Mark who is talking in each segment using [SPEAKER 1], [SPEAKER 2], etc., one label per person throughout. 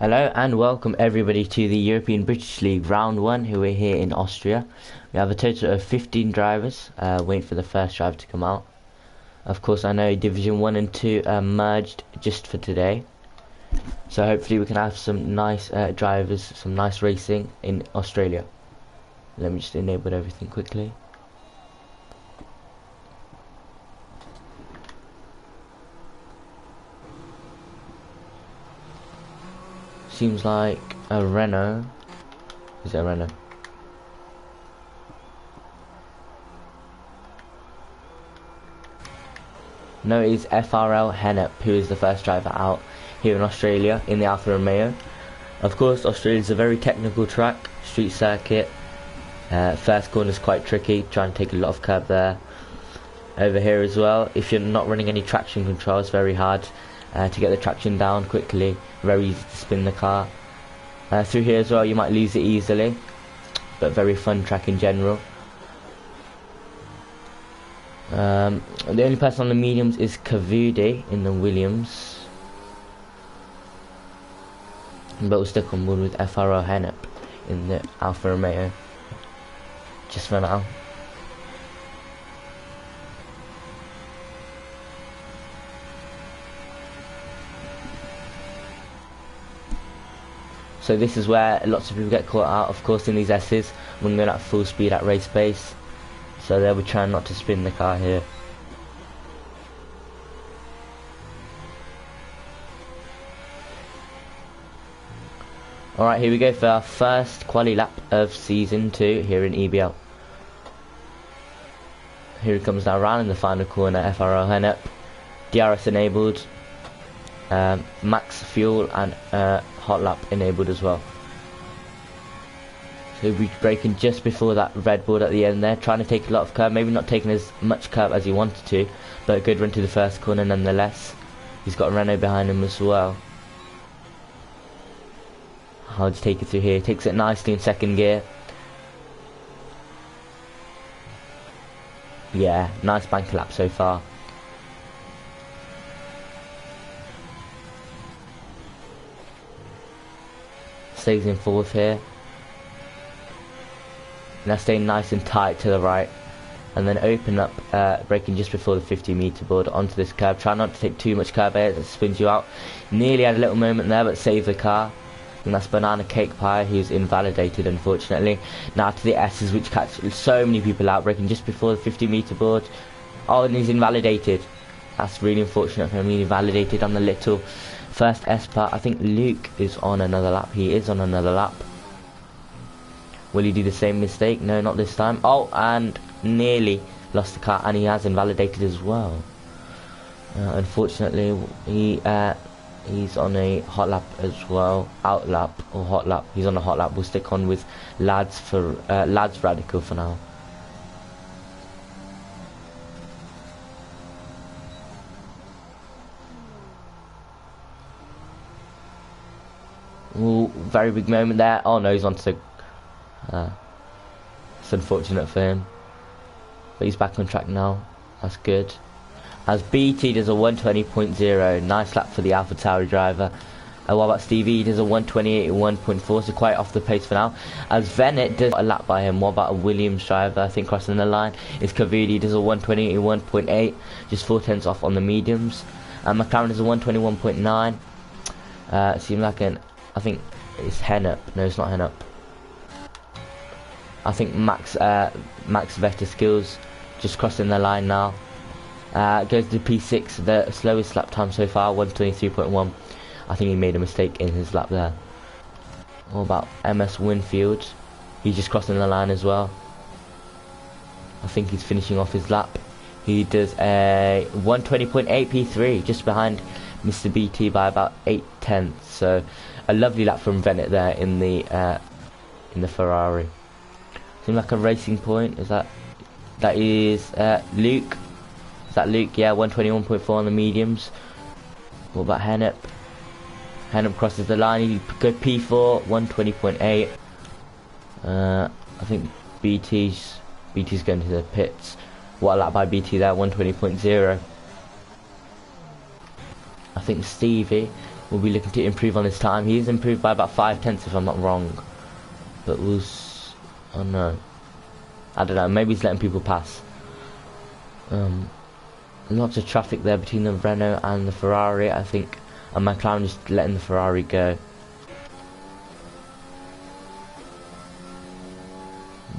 [SPEAKER 1] Hello and welcome everybody to the European British League Round 1 who are here in Austria. We have a total of 15 drivers waiting for the first driver to come out. Of course I know Division 1 and 2 merged just for today. So hopefully we can have some nice drivers, some nice racing in Australia. Let me just enable everything quickly. Seems like a Renault. Is it a Renault? No, it is FRL Hennep who is the first driver out here in Australia in the Alfa Romeo. Of course, Australia is a very technical track, street circuit. First corner is quite tricky, trying to take a lot of curb there. Over here as well, if you're not running any traction control, it's very hard to get the traction down quickly, very easy to spin the car. Through here as well you might lose it easily, but very fun track in general. The only person on the mediums is Kavudi in the Williams, but we'll stick on board with FRO Hennep in the Alfa Romeo just for now. So this is where lots of people get caught out, of course, in these S's when going at full speed at race pace. So they'll be trying not to spin the car here. Alright, here we go for our first quali lap of Season 2 here in EBL. Here it comes now round in the final corner, FRO Hennep. DRS enabled. Max fuel and hot lap enabled as well. So he'll be braking just before that red board at the end there, trying to take a lot of curb, maybe not taking as much curb as he wanted to, but a good run to the first corner nonetheless. He's got a Renault behind him as well. I'll just take it through here, takes it nicely in second gear. Yeah, nice bank lap so far. Stays in fourth here. Now staying nice and tight to the right, and then open up, braking just before the 50-meter board onto this curb. Try not to take too much curb air, it spins you out. Nearly had a little moment there, but saved the car. And that's Banana Cake Pie, who's invalidated unfortunately. Now to the S's, which catch so many people out, braking just before the 50-meter board. Oh, and he's invalidated. That's really unfortunate for him. He's invalidated on the little first S part. I think Luke is on another lap. He is on another lap. Will he do the same mistake? No, not this time. Oh, and nearly lost the car, and he has invalidated as well. Unfortunately, he's on a hot lap as well. Out lap or hot lap. He's on a hot lap. We'll stick on with Lads Radical for now. Ooh, very big moment there. Oh no, he's on to... it's unfortunate for him. But he's back on track now. That's good. As BT does a 120.0. Nice lap for the AlphaTauri driver. What about Stevie? He does a 128.1.4. So quite off the pace for now. As Venet does a lap by him. What about a Williams driver? I think crossing the line is Kavudi. Does a 128.1.8. Just 4 tenths off on the mediums. And McLaren does a 121.9. Seems like an... I think it's Hennep. No, it's not Hennep. I think Max Vector Skills just crossing the line now. Goes to P6, the slowest lap time so far, 123.1. I think he made a mistake in his lap there. What about MS Winfield? He's just crossing the line as well. I think he's finishing off his lap. He does a 120.8 P3, just behind Mr. BT by about 8 tenths. So a lovely lap from Venet there in the Ferrari. Seems like a racing point. Is that is Luke? Is that Luke? Yeah, 121.4 on the mediums. What about Hennep? Hennep crosses the line. He go P4, 120.8. I think BT's going to the pits. What a lap by BT there, 120.0. I think Stevie will be looking to improve on his time. He's improved by about 5/10 if I'm not wrong. But oh no. I don't know, maybe he's letting people pass. Lots of traffic there between the Renault and the Ferrari, I think. And McLaren just letting the Ferrari go.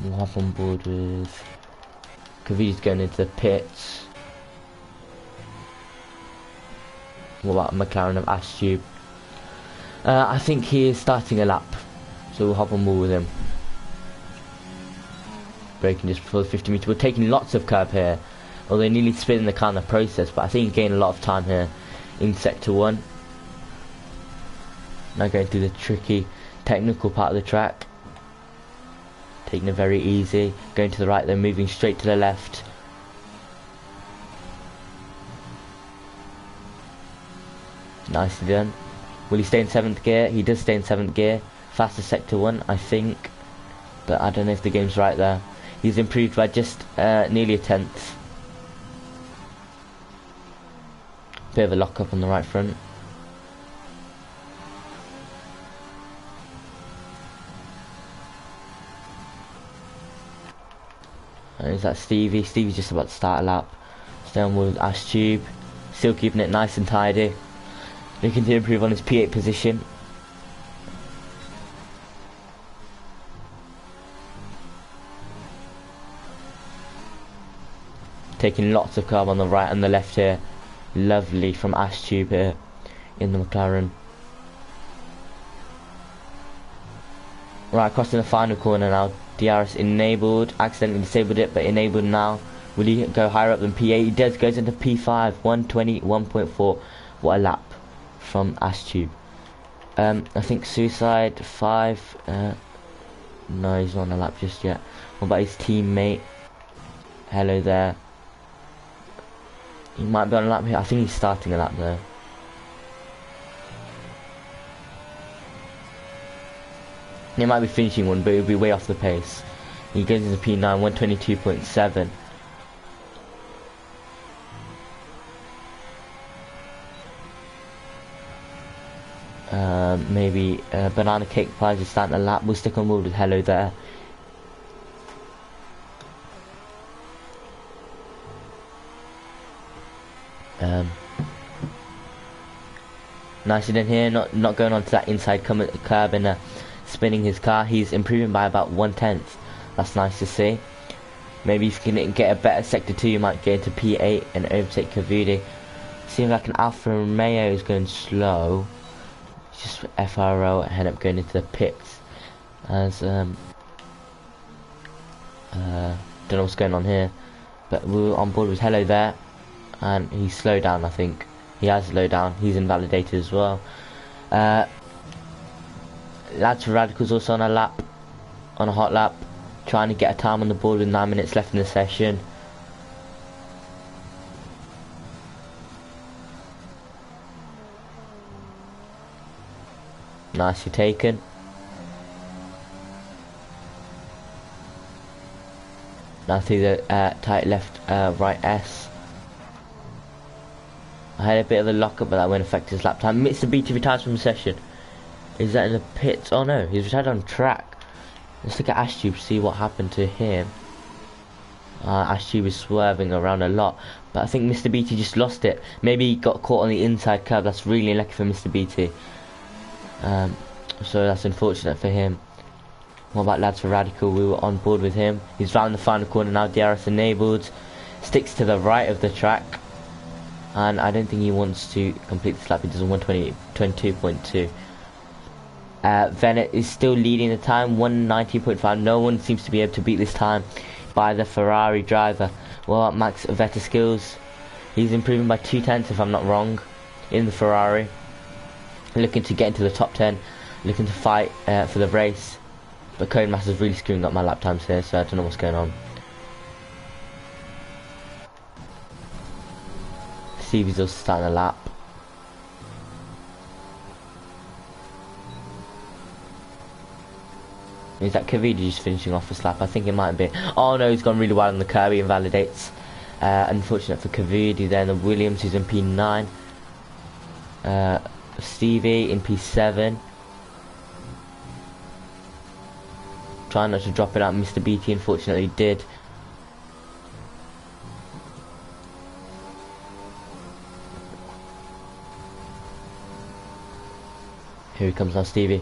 [SPEAKER 1] We'll hop on board with Kvyat's going into the pits. What about McLaren of Ashtube? I think he is starting a lap, so we'll hop on board with him. Braking just before the 50 metre. We're taking lots of curb here, although nearly spinning the car in the process, but I think he gained a lot of time here in sector 1. Now going through the tricky technical part of the track. Taking it very easy, going to the right, then moving straight to the left. Nicely done. Will he stay in 7th gear? He does stay in 7th gear. Fastest sector 1, I think. But I don't know if the game's right there. He's improved by just nearly a 10th. Bit of a lock up on the right front. Is that Stevie? Stevie's just about to start a lap. Stay on with Ashtube. Still keeping it nice and tidy. Looking to improve on his P8 position. Taking lots of curb on the right and the left here. Lovely from Ashtube here in the McLaren. Right, crossing the final corner now. DRS enabled, accidentally disabled it, but enabled now. Will he go higher up than P8? He does, goes into P5, 121.4. What a lap from Ashtube. I think Suicide 5. No, he's not on a lap just yet. What about his teammate? Hello there. He might be on a lap here. I think he's starting a lap there. He might be finishing one, but he'll be way off the pace. He goes into P9, 122.7. Maybe Banana Cake Pies is starting a lap. We'll stick on board with Hello there. Nicely done here, not going onto that inside curb and spinning his car. He's improving by about 1/10. That's nice to see. Maybe if he can get a better sector 2, you might get into P8 and overtake Kvyat. Seems like an Alfa Romeo is going slow. It's just FRO and end up going into the pits. As don't know what's going on here, but we're on board with Hello there, and he's slowed down. I think he has slowed down. He's invalidated as well. Lads for Radicals also on a lap, on a hot lap, trying to get a time on the board with 9 minutes left in the session. Nicely taken. Now through the tight left, right S. I had a bit of a lock up, but that won't affect his lap time. Mitsubishi retires from the session. Is that in the pits? Oh no, he's retired on track. Let's look at Ashtube, see what happened to him. Ashtube is swerving around a lot, but I think Mr. BT just lost it. Maybe he got caught on the inside curb. That's really lucky for Mr. BT. So that's unfortunate for him. What about Lads for Radical? We were on board with him. He's round the final corner now. DRS enabled. Sticks to the right of the track. And I don't think he wants to complete this lap. He does 122.2. Venet is still leading the time, 119.5. No one seems to be able to beat this time by the Ferrari driver. Well, Max Veta skills. He's improving by 2/10 if I'm not wrong in the Ferrari. Looking to get into the top 10. Looking to fight for the race. But Codemaster's really screwing up my lap times here, so I don't know what's going on. Stevie's also starting a lap. Is that Kvyat just finishing off this lap? I think it might be. Oh no, he's gone really wide on the curb. He invalidates. Unfortunate for Kvyat there in the Williams. He's in P9. Stevie in P7. Trying not to drop it out. Mr. BT unfortunately did. Here he comes now, Stevie.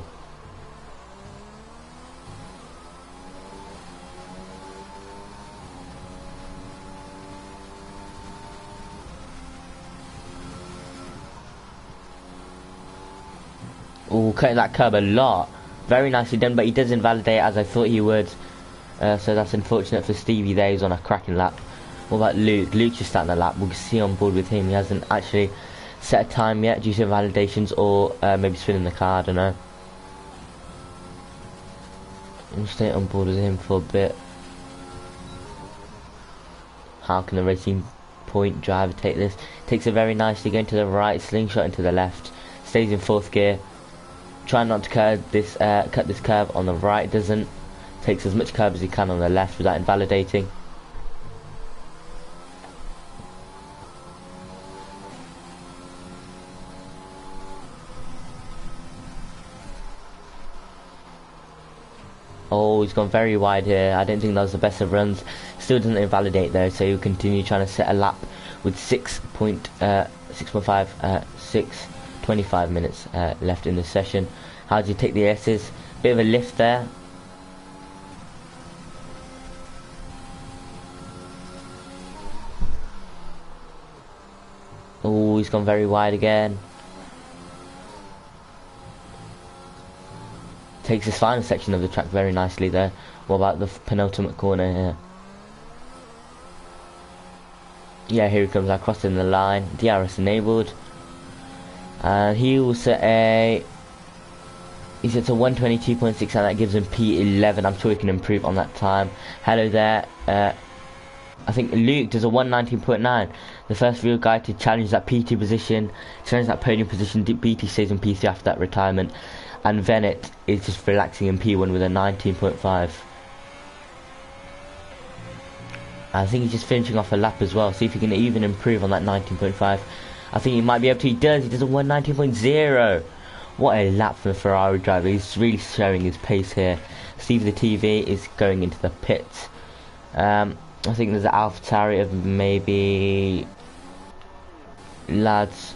[SPEAKER 1] Oh, cutting that curb a lot. Very nicely done, but he does invalidate as I thought he would. So that's unfortunate for Stevie there. He's on a cracking lap. What about Luke? Luke's just starting the lap. We'll see on board with him. He hasn't actually set a time yet due to invalidations or maybe spinning the car. I don't know. We'll stay on board with him for a bit. How can the Racing Point driver take this? Takes it very nicely, going to the right, slingshot into the left. Stays in 4th gear. Trying not to cut this curve on the right. Doesn't. Takes as much curve as he can on the left without invalidating. Oh, he's gone very wide here. I don't think that was the best of runs. Still doesn't invalidate though, so he'll continue trying to set a lap with 6.25 minutes left in the session. How do you take the S's? Bit of a lift there. Oh, he's gone very wide again. Takes this final section of the track very nicely there. What about the penultimate corner here? Yeah, here he comes, crossing the line. DRS enabled. And he will set a... He sets a 122.6 and that gives him P11. I'm sure he can improve on that time. Hello there. I think Luke does a 119.9. The first real guy to challenge that P2 position. Challenge that podium position. BT stays in P3 after that retirement. And Venet is just relaxing in P1 with a 19.5. I think he's just finishing off a lap as well. See if he can even improve on that 19.5. I think he might be able to. He does. He does a 119.0. What a lap from the Ferrari driver. He's really showing his pace here. Steve the TV is going into the pits. I think there's an AlphaTauri of maybe lads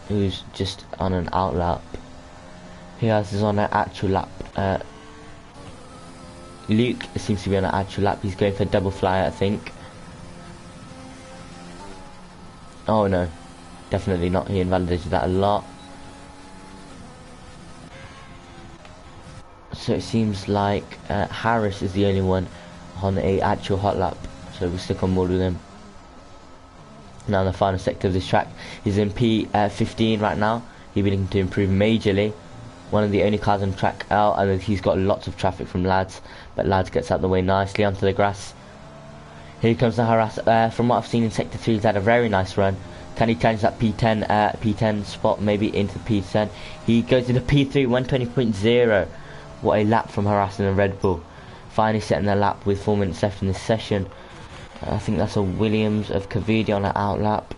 [SPEAKER 1] who's just on an out lap. Here's is on an actual lap. Luke seems to be on an actual lap. He's going for a double flyer, I think. Oh no, definitely not. He invalidated that a lot. So it seems like Harris is the only one on a actual hot lap. So we'll stick on board with him. Now the final sector of this track, he's in P15 right now. He'll be looking to improve majorly. One of the only cars on track out, and he's got lots of traffic from Lads, but Lads gets out the way nicely onto the grass. Here comes the harass. From what I've seen in Sector 3, he's had a very nice run. Can he change that P10 spot maybe into P10? He goes into P3, 120.0. What a lap from harassing a Red Bull. Finally setting the lap with 4 minutes left in this session. I think that's a Williams of Cavidi on an out lap.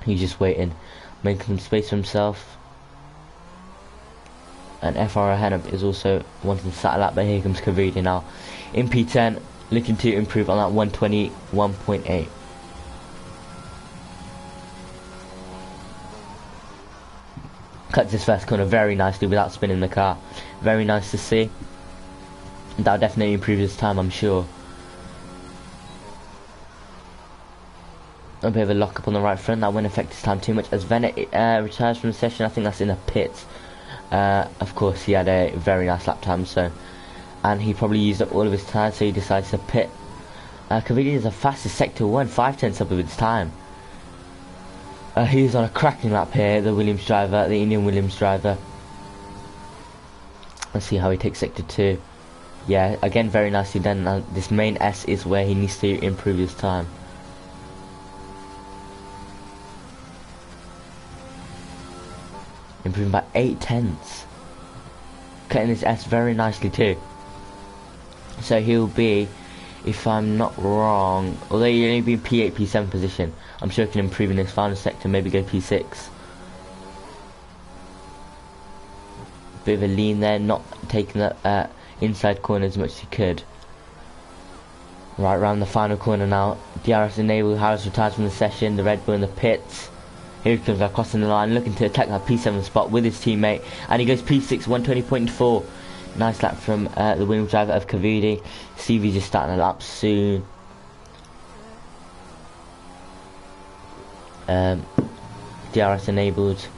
[SPEAKER 1] He's just waiting, making some space for himself. And FR Hennep is also wanting to set a lap, but here comes Cavidi now. In P10, looking to improve on that 121.8. Cuts his first corner very nicely without spinning the car. Very nice to see. That'll definitely improve his time, I'm sure. A bit of a lock up on the right front. That won't affect his time too much as Venet retires from the session. I think that's in the pits. Of course, he had a very nice lap time, so, and he probably used up all of his time, so he decides to pit. Cavidi is the fastest Sector 1, 5/10 up of its time. He's on a cracking lap here, the Williams driver, the Indian Williams driver. Let's see how he takes Sector 2. Yeah, again, very nicely done. Now, this main S is where he needs to improve his time. Improving by 8/10. Cutting his S very nicely too. So he'll be, if I'm not wrong, although he'll only be in P8, P7 position, I'm sure he can improve in this final sector, maybe go P6. bit of a lean there, not taking the inside corner as much as he could. Right round the final corner now. DRS enabled. Harris retires from the session. The Red Bull in the pits. Here he comes crossing the line, looking to attack that P7 spot with his teammate, and he goes P6, 120.4. Nice lap from the Williams driver of Cavidi. Stevie's just starting a lap soon. DRS enabled.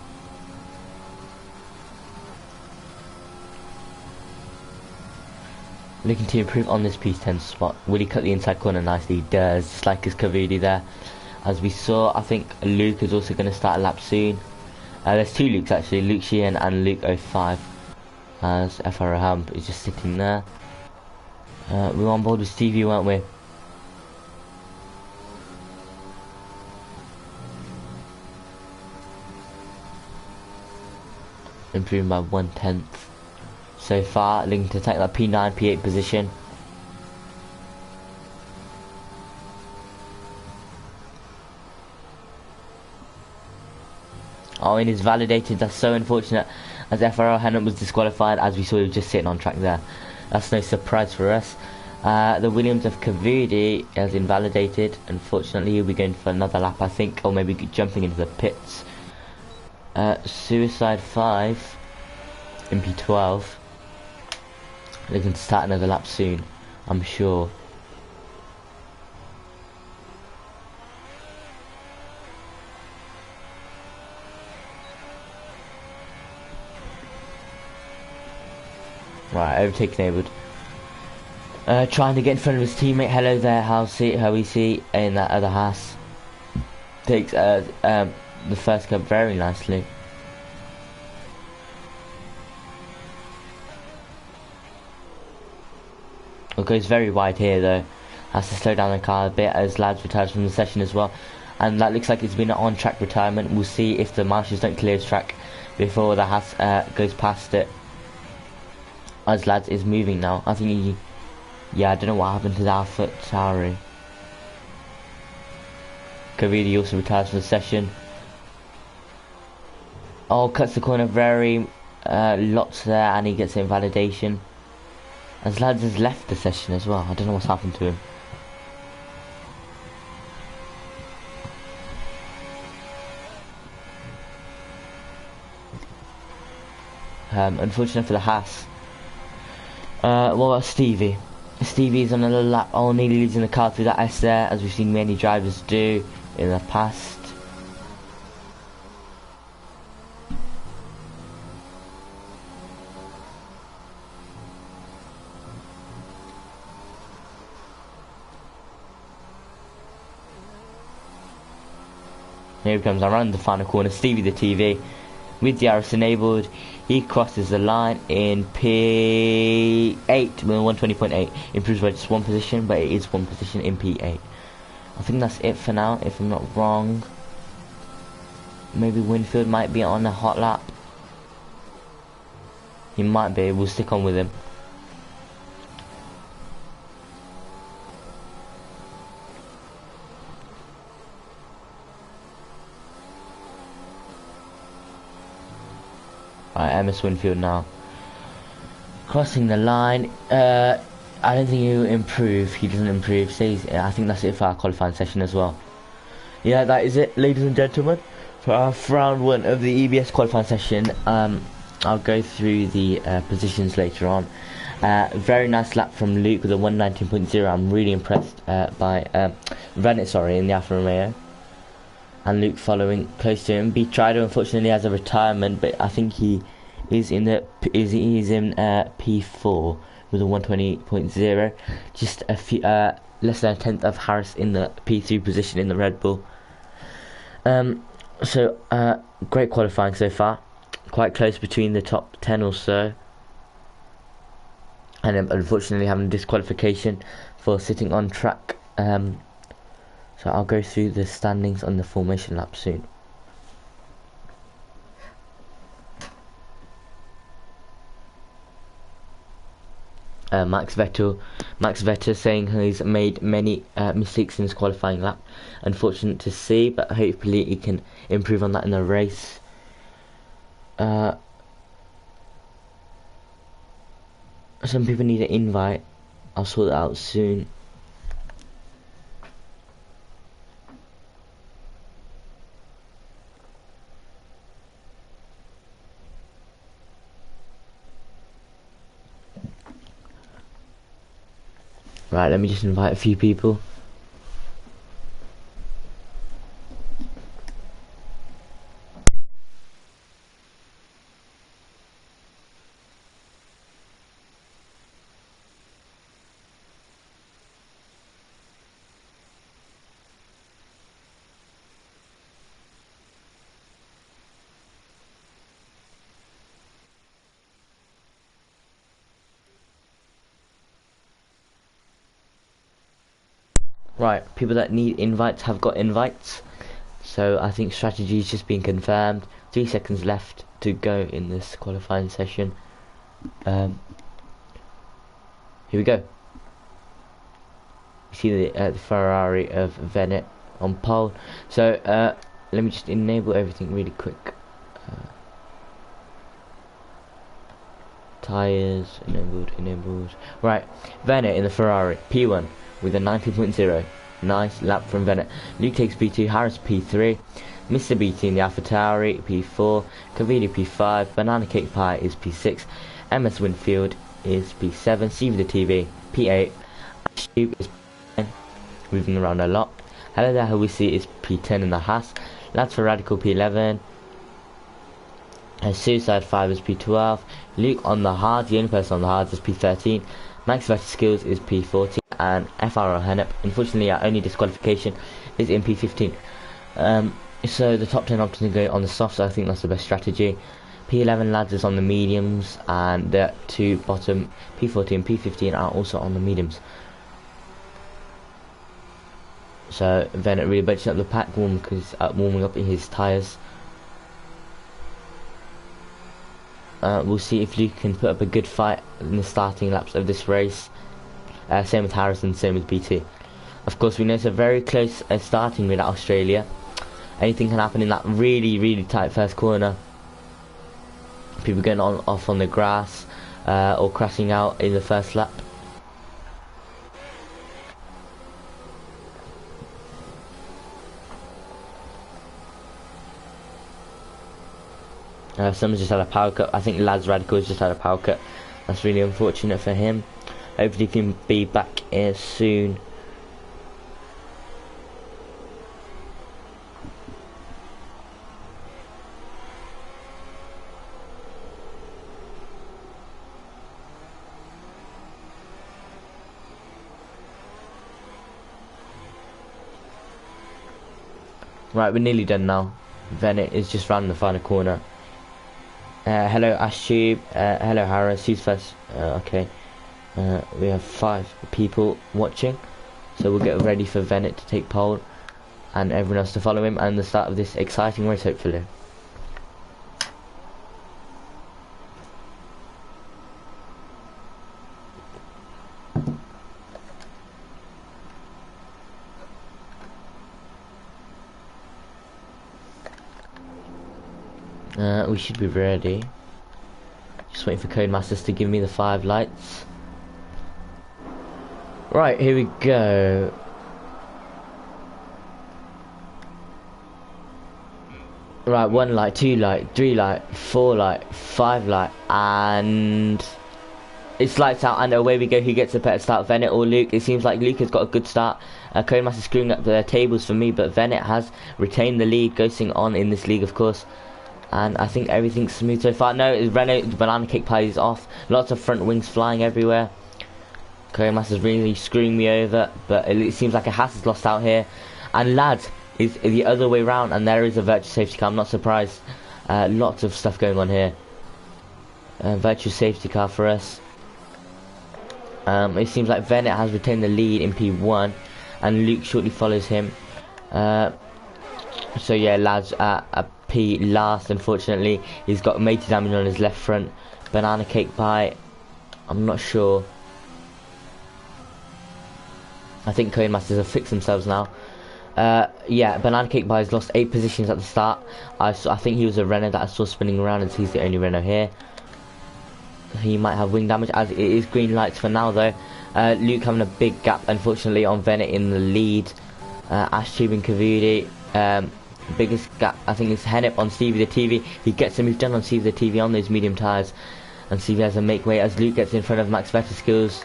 [SPEAKER 1] Looking to improve on this P10 spot. Will he cut the inside corner nicely? He does, just like his Cavidi there. As we saw, I think Luke is also going to start a lap soon. There's two Lukes actually, Luke Sheehan and Luke 05. As FRO Hump is just sitting there. We were on board with Stevie, weren't we? Improving by 1/10 so far, looking to take that P9, P8 position. Oh, and is validated. That's so unfortunate, as FRL Hennett was disqualified, as we saw he was just sitting on track there. That's no surprise for us. The Williams of Cavidi has invalidated. Unfortunately, he'll be going for another lap, I think, or maybe jumping into the pits. Suicide 5 in P12. Looking to start another lap soon, I'm sure. Right, overtake enabled. Trying to get in front of his teammate. Hello there, how we see in that other Haas. Takes the first cut very nicely. It goes very wide here though. Has to slow down the car a bit as Lads retires from the session as well. And that looks like it's been an on-track retirement. We'll see if the marshals don't clear his track before the Haas goes past it. As Lads is moving now. I think he... Yeah, I don't know what happened to the Alpha Tauri. Cavidi also retires from the session. Oh, cuts the corner very lots there, and he gets invalidation. As Lads has left the session as well. I don't know what's happened to him. Unfortunate for the Haas. What about Stevie? Stevie's on another lap. Oh, nearly losing the car through that S there, as we've seen many drivers do in the past. Here he comes around the final corner. Stevie the TV with the RS enabled. He crosses the line in P8 with 120.8. Improves by just one position, but it is one position in P8. I think that's it for now, if I'm not wrong. Maybe Winfield might be on a hot lap. He might be. We'll stick on with him. Right, Emmis Winfield now. Crossing the line. I don't think he'll improve. He doesn't improve. I think that's it for our qualifying session as well. Yeah, that is it, ladies and gentlemen, for our round 1 of the EBS qualifying session. I'll go through the positions later on. Very nice lap from Luke with a 119.0. I'm really impressed by Rennet, in the Alfa Romeo. And Luke following close to him. Trido unfortunately has a retirement, but I think he is in P4 with a 120.0, just a few less than a tenth of Harris in the P3 position in the Red Bull. Great qualifying so far, quite close between the top 10 or so, and unfortunately having disqualification for sitting on track. So I'll go through the standings on the formation lap soon. Max Vettel saying he's made many mistakes in his qualifying lap. Unfortunate to see, but hopefully he can improve on that in the race. Some people need an invite. I'll sort that out soon. Right, let me just invite a few people. Right, people that need invites have got invites. So I think strategy is just being confirmed. 3 seconds left to go in this qualifying session. Here we go. You see the Ferrari of Venet on pole. So let me just enable everything really quick. Tires enabled. Right, Venet in the Ferrari P1 with a 90.0. Nice lap from Venet. Luke takes P2, Harris P3, Mr. BT in the AlphaTauri P4, Cavidi P5, Banana Cake Pie is P6, MS Winfield is P7, Steve the TV P8, Ashube is P9, moving around a lot. Hello there, who we see is P10 in the Haas, Lads for Radical P11, Suicide 5 is P12, Luke on the hard, the only person on the hard is P13, Max Versus Skills is P14, and FRL Hennep. Unfortunately, our only disqualification is in P15. So the top 10 options go on the soft, so I think that's the best strategy. P11 lads is on the mediums, and the two bottom P14 and P15 are also on the mediums. So Venet really bunching up the pack, warming up in his tyres. We'll see if Luke can put up a good fight in the starting laps of this race. Same with Harrison, same with BT. Of course, we know it's a very close starting grid at Australia. Anything can happen in that really tight first corner. People going off on the grass or crashing out in the first lap. Someone's just had a power cut. I think Lads Radical's just had a power cut. That's really unfortunate for him. Hopefully he can be back here soon. Right, we're nearly done now. Venet is just round the final corner. Hello Ashube, hello Harris, who's first? Okay. We have 5 people watching, so we'll get ready for Venet to take pole and everyone else to follow him, and the start of this exciting race hopefully. We should be ready. Just waiting for Codemasters to give me the 5 lights. Right, here we go. Right, 1 light, 2 light, 3 light, 4 light, 5 light, and it's lights out, and away we go. Who gets a better start, Venet or Luke? It seems like Luke has got a good start. Codemaster's screwing up the tables for me, but Venet has retained the lead, ghosting on in this league, of course. And I think everything's smooth so far. No, Renault Banana Cake Pie is off. Lots of front wings flying everywhere. Codemaster's really screwing me over, but it seems like a Haas has lost out here. And Lads is the other way round, and there is a virtual safety car. I'm not surprised. Lots of stuff going on here. Virtual safety car for us. It seems like Venet has retained the lead in P1, and Luke shortly follows him. So yeah, Lads at P last, unfortunately. He's got major damage on his left front. Banana Cake Pie, I'm not sure. I think Codemasters have fixed themselves now. Yeah, Banana Cake Pie has lost 8 positions at the start. I think he was a Renault that I saw spinning around, and he's the only Renault here. he might have wing damage, as it is green lights for now though. Luke having a big gap unfortunately on Bennett in the lead. Ash Tube and Kavudi, biggest gap I think is Hennep on Stevie the TV. He gets a move done on Stevie the TV on those medium tyres, and Stevie has a make way as Luke gets in front of Max Vetterskills.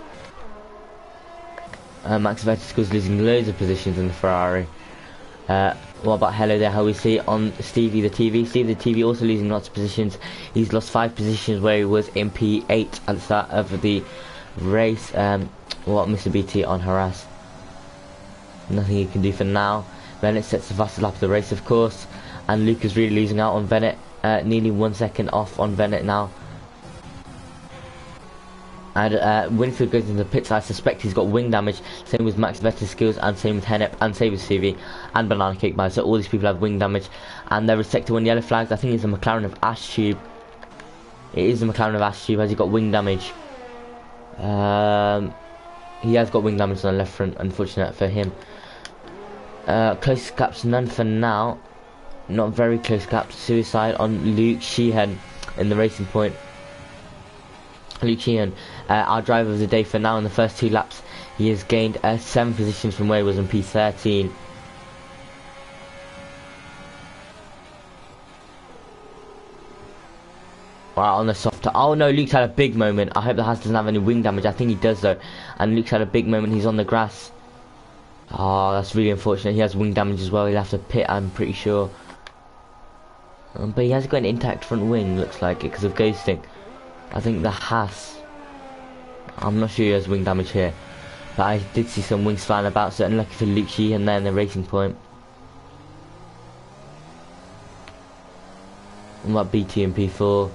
[SPEAKER 1] Max Vetterskills losing loads of positions in the Ferrari. What about Hello There, how we see on Stevie the TV. Stevie the TV also losing lots of positions. He's lost 5 positions where he was in P8 at the start of the race. What Mr. BT on harass. Nothing he can do for now. Bennett sets the fastest lap of the race of course, and Luke is really losing out on Bennett. Nearly 1 second off on Bennett now. And Winfield goes into the pits. I suspect he's got wing damage. Same with Max Vetterskills, and same with Hennep, and same with CV, and Banana Cake Pie. So all these people have wing damage, and there is sector 1 yellow flags. I think it's a McLaren of Ash Tube. It is a McLaren of Ash Tube. Has he got wing damage? He has got wing damage on the left front. Unfortunate for him. Close gaps, none for now. Not very close gaps. Suicide on Luke Sheehan in the Racing Point. Luke Sheehan, our driver of the day for now. In the first 2 laps, he has gained 7 positions from where he was in P13. Right, on the soft. Oh no, Luke's had a big moment. I hope the Haas doesn't have any wing damage. I think he does though. And Luke's had a big moment. He's on the grass. Oh, that's really unfortunate. He has wing damage as well. He'll have to pit, I'm pretty sure. But he has got an intact front wing, looks like it, because of ghosting. I think the Haas, I'm not sure he has wing damage here, but I did see some wings flying about, so unlucky for Luke Sheehan there in the Racing Point. And what BT and P4,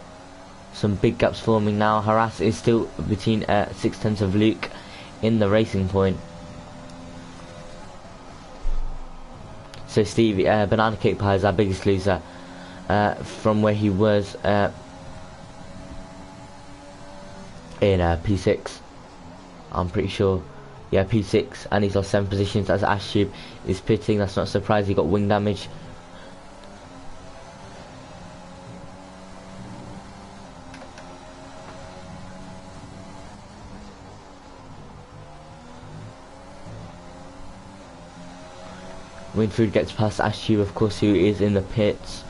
[SPEAKER 1] some big gaps forming now. Harass is still between 6/10 of Luke in the Racing Point. So Stevie, Banana Cake Pie is our biggest loser from where he was in P6, I'm pretty sure. Yeah, P6, and he's lost 7 positions as Ash Tube is pitting. That's not surprising. He got wing damage. Winfield gets past Ash Tube, of course, who is in the pits.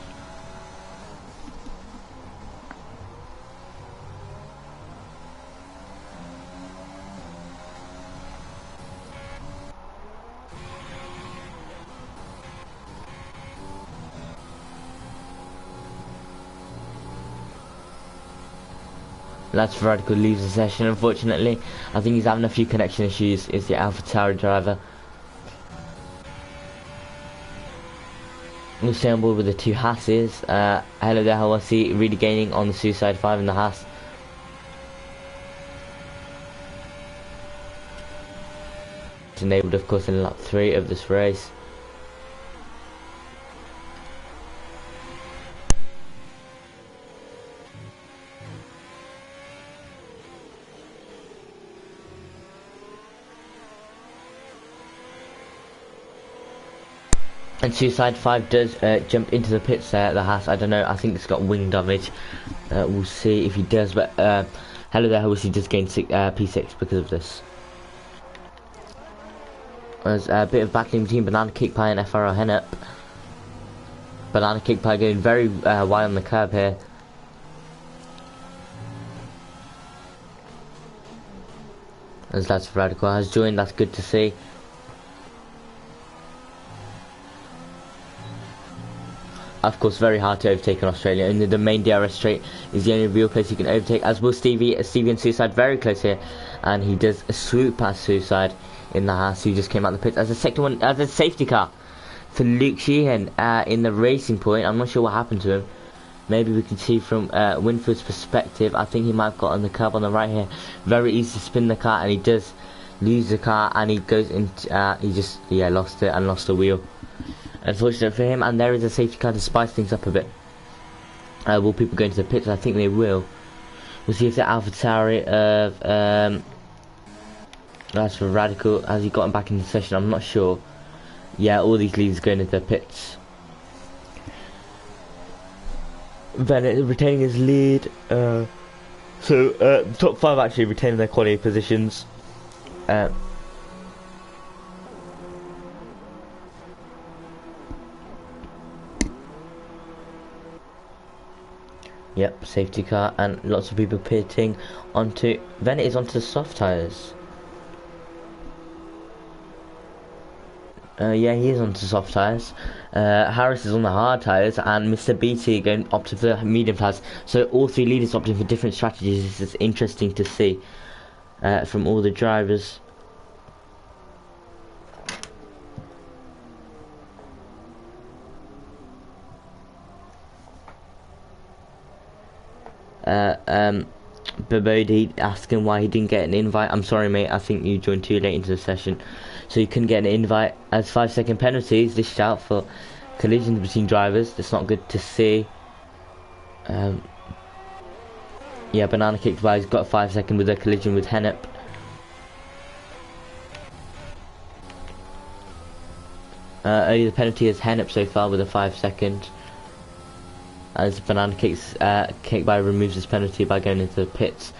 [SPEAKER 1] That's Radical leaves the session, unfortunately. I think he's having a few connection issues. Is the AlphaTauri driver. We'll stay on board with the 2 Hasses. Hello there, Hawasi, really gaining on the Suicide 5 in the Haas. It's enabled, of course, in lap 3 of this race. And Suicide 5 does jump into the pits there, the Haas. I don't know, I think it's got wing damage. We'll see if he does, but Hello there, Hawasi does gain P6 because of this. There's a bit of battling between Banana Cake Pie and FRO Hennep. Banana Cake Pie going very wide on the curb here. As that's Radical has joined, that's good to see. Of course, very hard to overtake in Australia. Only the main DRS straight is the only real place you can overtake. As will Stevie. Stevie and Suicide very close here, and he does a swoop past Suicide in the Haas, who just came out the pits as a second one, as a safety car for Luke Sheehan in the Racing Point. I'm not sure what happened to him. Maybe we can see from Winfield's perspective. I think he might have got on the curb on the right here. Very easy to spin the car, and he does lose the car, and he goes into he just lost it and lost the wheel. Unfortunate for him, and there is a safety car to spice things up a bit. Will people go into the pits? I think they will. We'll see if the AlphaTauri of that's for Radical. Has he gotten back in the session? I'm not sure. Yeah, all these leaders going into the pits. Bennett retaining his lead. So the top 5 actually retaining their quality positions. Uh, Yep, safety car, and lots of people pitting onto. Then it is onto the soft tyres. Yeah, he is onto soft tyres. Harris is on the hard tyres, and Mr. BT going opting for the medium tyres. So all 3 leaders opting for different strategies. This is interesting to see from all the drivers. Babodi asking why he didn't get an invite. I'm sorry, mate. I think you joined too late into the session, so you couldn't get an invite. As 5-second penalties dished out for collisions between drivers. That's not good to see. Yeah, banana kicked by. He's got a 5-second with a collision with Hennep. Only the penalty is Hennep so far with a 5-second. As banana kicks, kick by removes his penalty by going into the pits.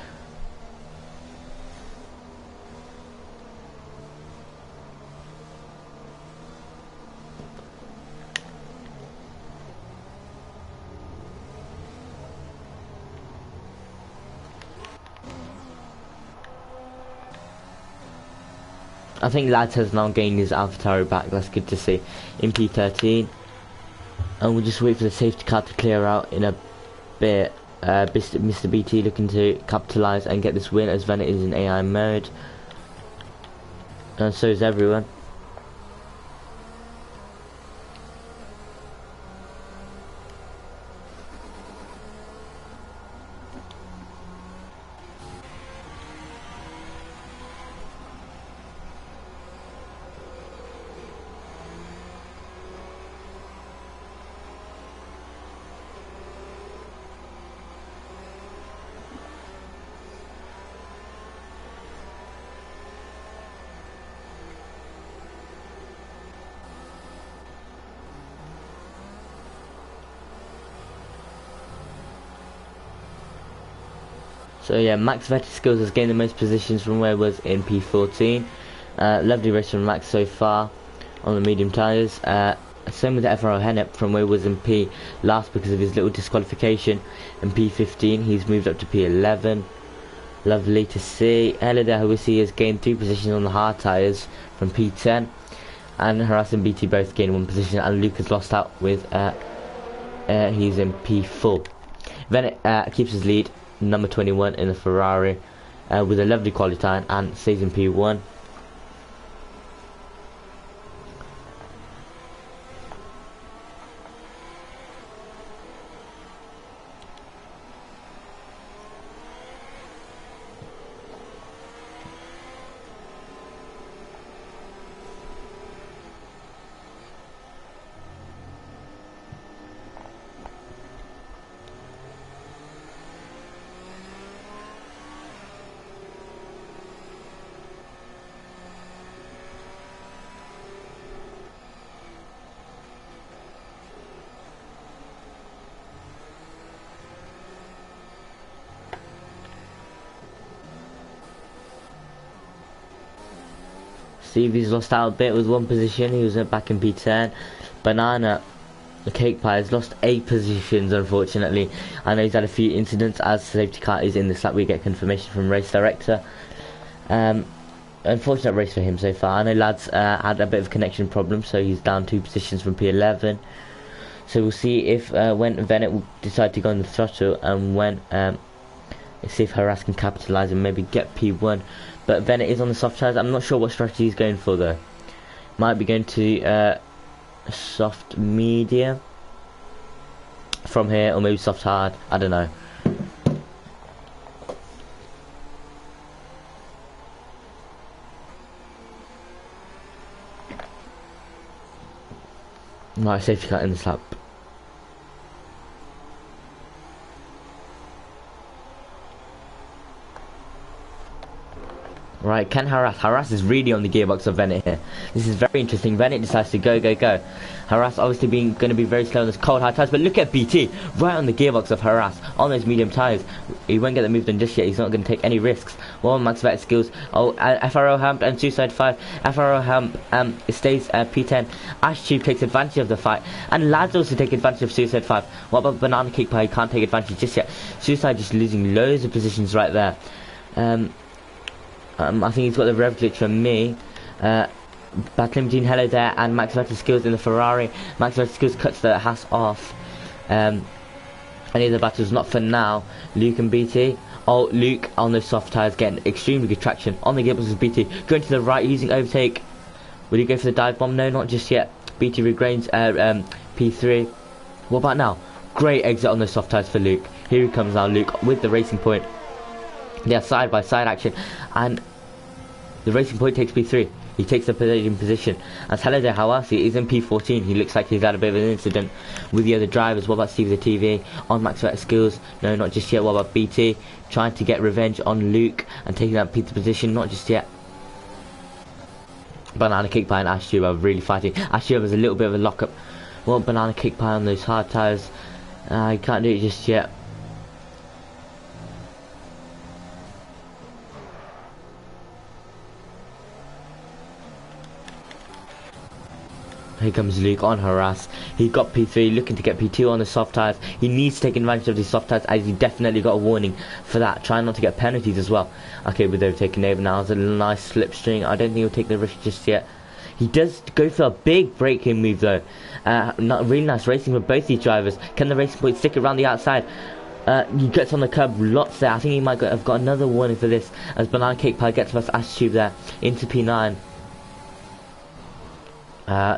[SPEAKER 1] I think Lads has now gained his AlphaTauri back. That's good to see in P13. And we'll just wait for the safety car to clear out in a bit. Mr. BT looking to capitalise and get this win, as Venet is in AI mode. And so is everyone. So yeah, Max Vettel skills has gained the most positions from where it was in P14. Lovely race from Max so far on the medium tyres. Same with FRO Hennep from where it was in P last because of his little disqualification in P15. He's moved up to P11. Lovely to see. Hello there, who we see has gained 3 positions on the hard tyres from P10. And Harass and BT both gained 1 position, and Luke has lost out with he's in P4. Then it keeps his lead, number 21 in the Ferrari, with a lovely quality time, and stays in P1. Stevie's lost out a bit with 1 position. He was back in P10. Banana, the cake pie, has lost 8 positions, unfortunately. I know he's had a few incidents. As safety car is in this lap, we get confirmation from race director. Unfortunate race for him so far. I know Lads had a bit of connection problem, so he's down 2 positions from P11. So we'll see if when Venet will decide to go on the throttle, and when see if Harass can capitalise and maybe get P1. But Venet is on the soft tyres. I'm not sure what strategy he's going for though. Might be going to soft medium from here, or maybe soft hard. I don't know. Right, safety car in this lap. Right, can Harass is really on the gearbox of Bennett here. This is very interesting. Bennett decides to go. Harass obviously going to be very slow on this cold high tyres, but look at BT right on the gearbox of Harass on those medium tyres. He won't get the move done just yet. He's not going to take any risks. Well, Max Vettel skills. Oh, FRO Hump and Suicide 5. FRO Hump stays P10. Ash Tube takes advantage of the fight, and Lads also take advantage of Suicide 5. What about Banana Cake Pie? He can't take advantage just yet. Suicide just losing loads of positions right there. I think he's got the rev glitch from me. Battling between Hello there and Max Vettel skills in the Ferrari. Max Vettel skills cuts the Haas off. Any of the battles not for now. Luke and BT. Oh, Luke on those soft tyres getting extremely good traction on the gearbox of BT. Going to the right using overtake. Will he go for the dive bomb? No, not just yet. BT regains P3. What about now? Great exit on those soft tyres for Luke. Here he comes now, Luke, with the racing point. Yeah, side by side action, and the racing point takes P3. He takes the podium position. As Halide Hawasi is in P14, he looks like he's had a bit of an incident with the other drivers. What about Steve the TV on Max Vettel skills? No, not just yet. What about BT trying to get revenge on Luke and taking that P2 position? Not just yet. Banana Cake Pie and Ash Tube are really fighting. Ash Tube has a little bit of a lockup. Well, Banana Cake Pie on those hard tyres. He can't do it just yet. Here comes Luke on Harass. He got P3, looking to get P2 on the soft tyres. He needs to take advantage of these soft tyres, as he definitely got a warning for that. Trying not to get penalties as well. Okay, with overtaking over now. It's a nice slipstream. I don't think he'll take the risk just yet. He does go for a big braking move though. Not really nice racing for both these drivers. Can the racing point stick around the outside? He gets on the curb lots there. I think he might have got another warning for this, as Banana Cake Pie gets past Ash Tube there into P9.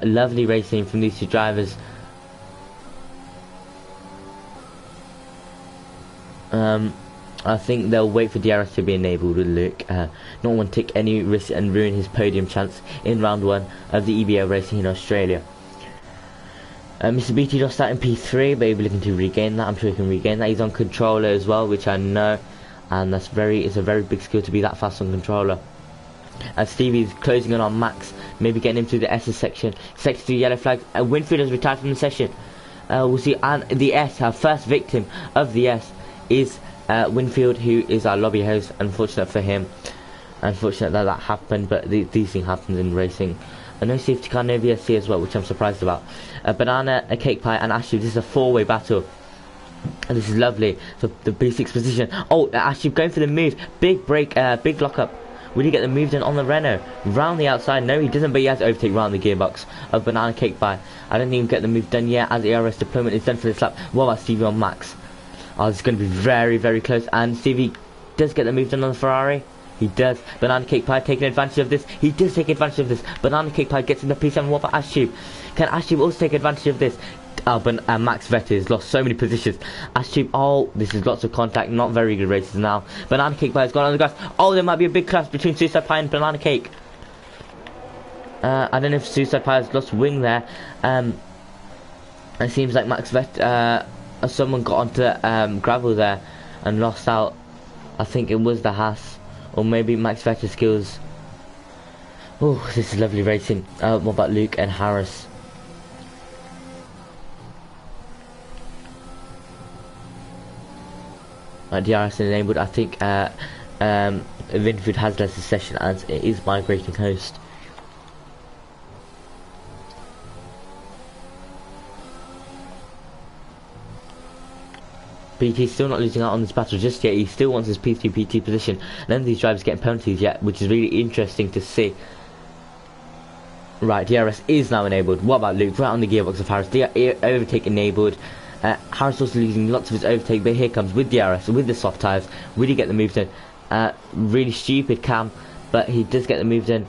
[SPEAKER 1] Lovely racing from these two drivers. I think they'll wait for DRS to be enabled with Luke. Not want to take any risk and ruin his podium chance in round 1 of the EBL racing in Australia. Mr. BT lost that in P3, but he'll be looking to regain that. I'm sure he can regain that. He's on controller as well, which I know, and it's a very big skill to be that fast on controller. As Stevie's closing in on Max, maybe getting him through the S's section. Sector 2 yellow flag. Winfield has retired from the session. We'll see. And the S, our first victim of the S, is Winfield, who is our lobby host. Unfortunate for him. Unfortunate that happened, but these things happen in racing. No safety car, no VSC as well, which I'm surprised about. Banana, a Cake Pie, and Ashley. This is a 4-way battle. And this is lovely for the B6 position. Oh, Ashley going for the move. Big break, big lockup. Will he get the move done on the Renault? Round the outside? No, he doesn't, but he has to overtake round the gearbox of Banana Cake Pie. I don't think he'll get the move done yet, as the ARS deployment is done for this lap. What about Stevie on Max? Oh, this is going to be very, very close. And Stevie does get the move done on the Ferrari. He does. Banana Cake Pie taking advantage of this. He does take advantage of this. Banana Cake Pie gets in the P7. What about Ash Tube? Can Ash Tube also take advantage of this? But Max Vettel has lost so many positions. Ash Tube, oh, this is lots of contact. Not very good races now. Banana Cake Pie has gone on the grass. Oh, there might be a big clash between Suicide Pie and Banana Cake. I don't know if Suicide Pie has lost wing there. It seems like Max Vettel, someone got onto gravel there and lost out. I think it was the Haas. Or maybe Max Vettel skills. Oh, this is lovely racing. What about Luke and Harris? DRS enabled. I think Winfield has less a session as it is migrating host. BT's still not losing out on this battle just yet. He still wants his P3 PT position. None of these drivers getting penalties yet, which is really interesting to see. Right, DRS is now enabled. What about Luke? Right on the gearbox of Harris. Overtake enabled. Harris also losing lots of his overtake, but here comes with DRS, with the soft tyres. Will he get the move done? Really stupid cam, but he does get the move done.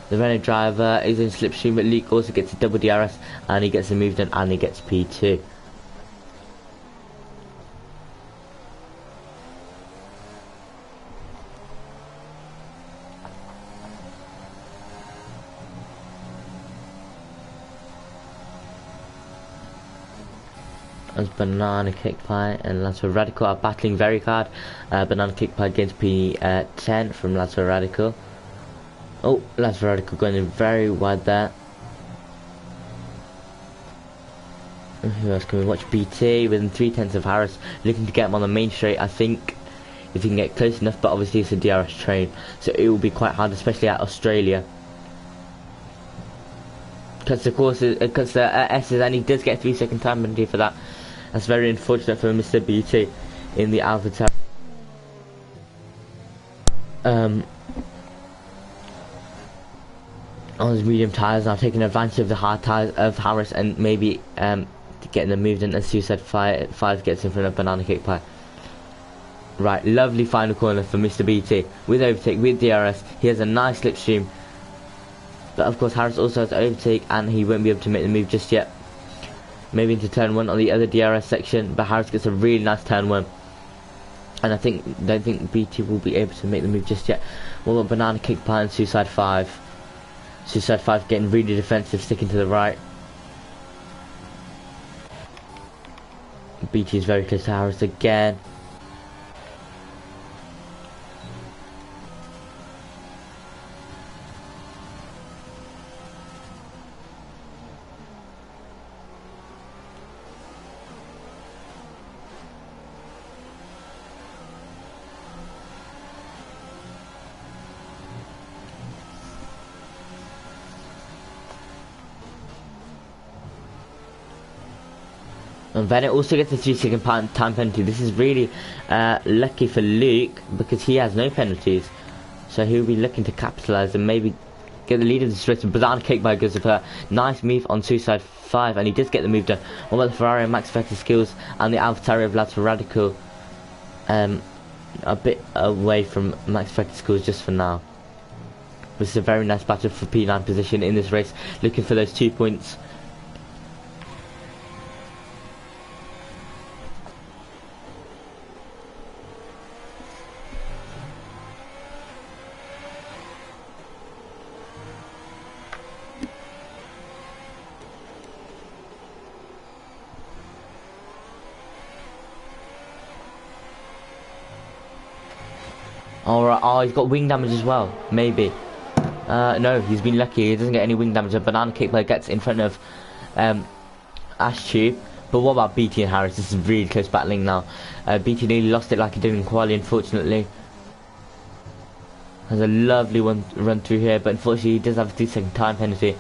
[SPEAKER 1] The Renault driver is in slipstream, but Luke also gets a double DRS, and he gets the move done, and he gets P2. as Banana Kick Pie and Lateral Radical are battling very hard. Banana Kick Pie against P10 from Lateral Radical. Oh, Lateral Radical going in very wide there. Who else can we watch? BT within 3/10 of Harris, looking to get him on the main straight. I think if he can get close enough, but obviously it's a DRS train, so it will be quite hard, especially at Australia. Because the course is, because the S is, and he does get 3-second time penalty for that. That's very unfortunate for Mr. BT in the Alpha Tower. On his medium tyres now, taking advantage of the hard tyres of Harris and maybe getting them moved in as Suicide 5 gets in front of Banana Kick Pie. Right, lovely final corner for Mr. BT with overtake, with DRS. He has a nice slipstream, but of course Harris also has overtake and he won't be able to make the move just yet. Maybe into turn 1 on the other DRS section, but Harris gets a really nice turn 1. And I don't think BT will be able to make the move just yet. What about Banana Kick Pie and Suicide 5? Suicide 5 getting really defensive, sticking to the right. BT is very close to Harris again. And Bennett also gets a 3-second time penalty. This is really lucky for Luke because he has no penalties, so he'll be looking to capitalise and maybe get the lead of the race. Banana Kick Pie goes with a nice move on Suicide 5, and he does get the move done. What about the Ferrari and Max Verstappen skills and the AlphaTauri of Lateral Radical? A bit away from Max Verstappen skills just for now. This is a very nice battle for P9 position in this race, looking for those 2 points. Alright, oh, he's got wing damage as well, maybe. No, he's been lucky, he doesn't get any wing damage. A Banana Kick Pie gets in front of Ash Tube. But what about BT and Harris? This is really close battling now. BT nearly lost it like he did in quali, unfortunately. Has a lovely one run through here, but unfortunately he does have a 2-second time penalty.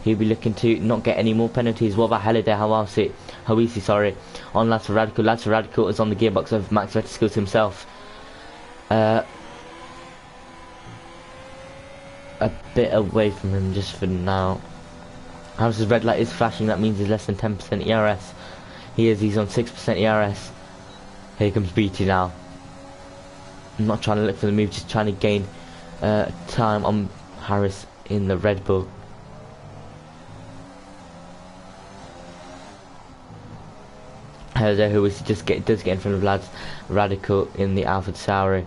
[SPEAKER 1] He'll be looking to not get any more penalties. What about Halliday Hawisi, sorry, on Lateral Radical. Lateral Radical is on the gearbox of Max Verstappen himself. A bit away from him just for now. Harris's red light is flashing, that means he's less than 10% ERS. He's on 6% ERS. Here comes BT now. I'm not trying to look for the move, just trying to gain time on Harris in the Red Bull. There, who does get in front of lads Radical in the Alpha Tauri.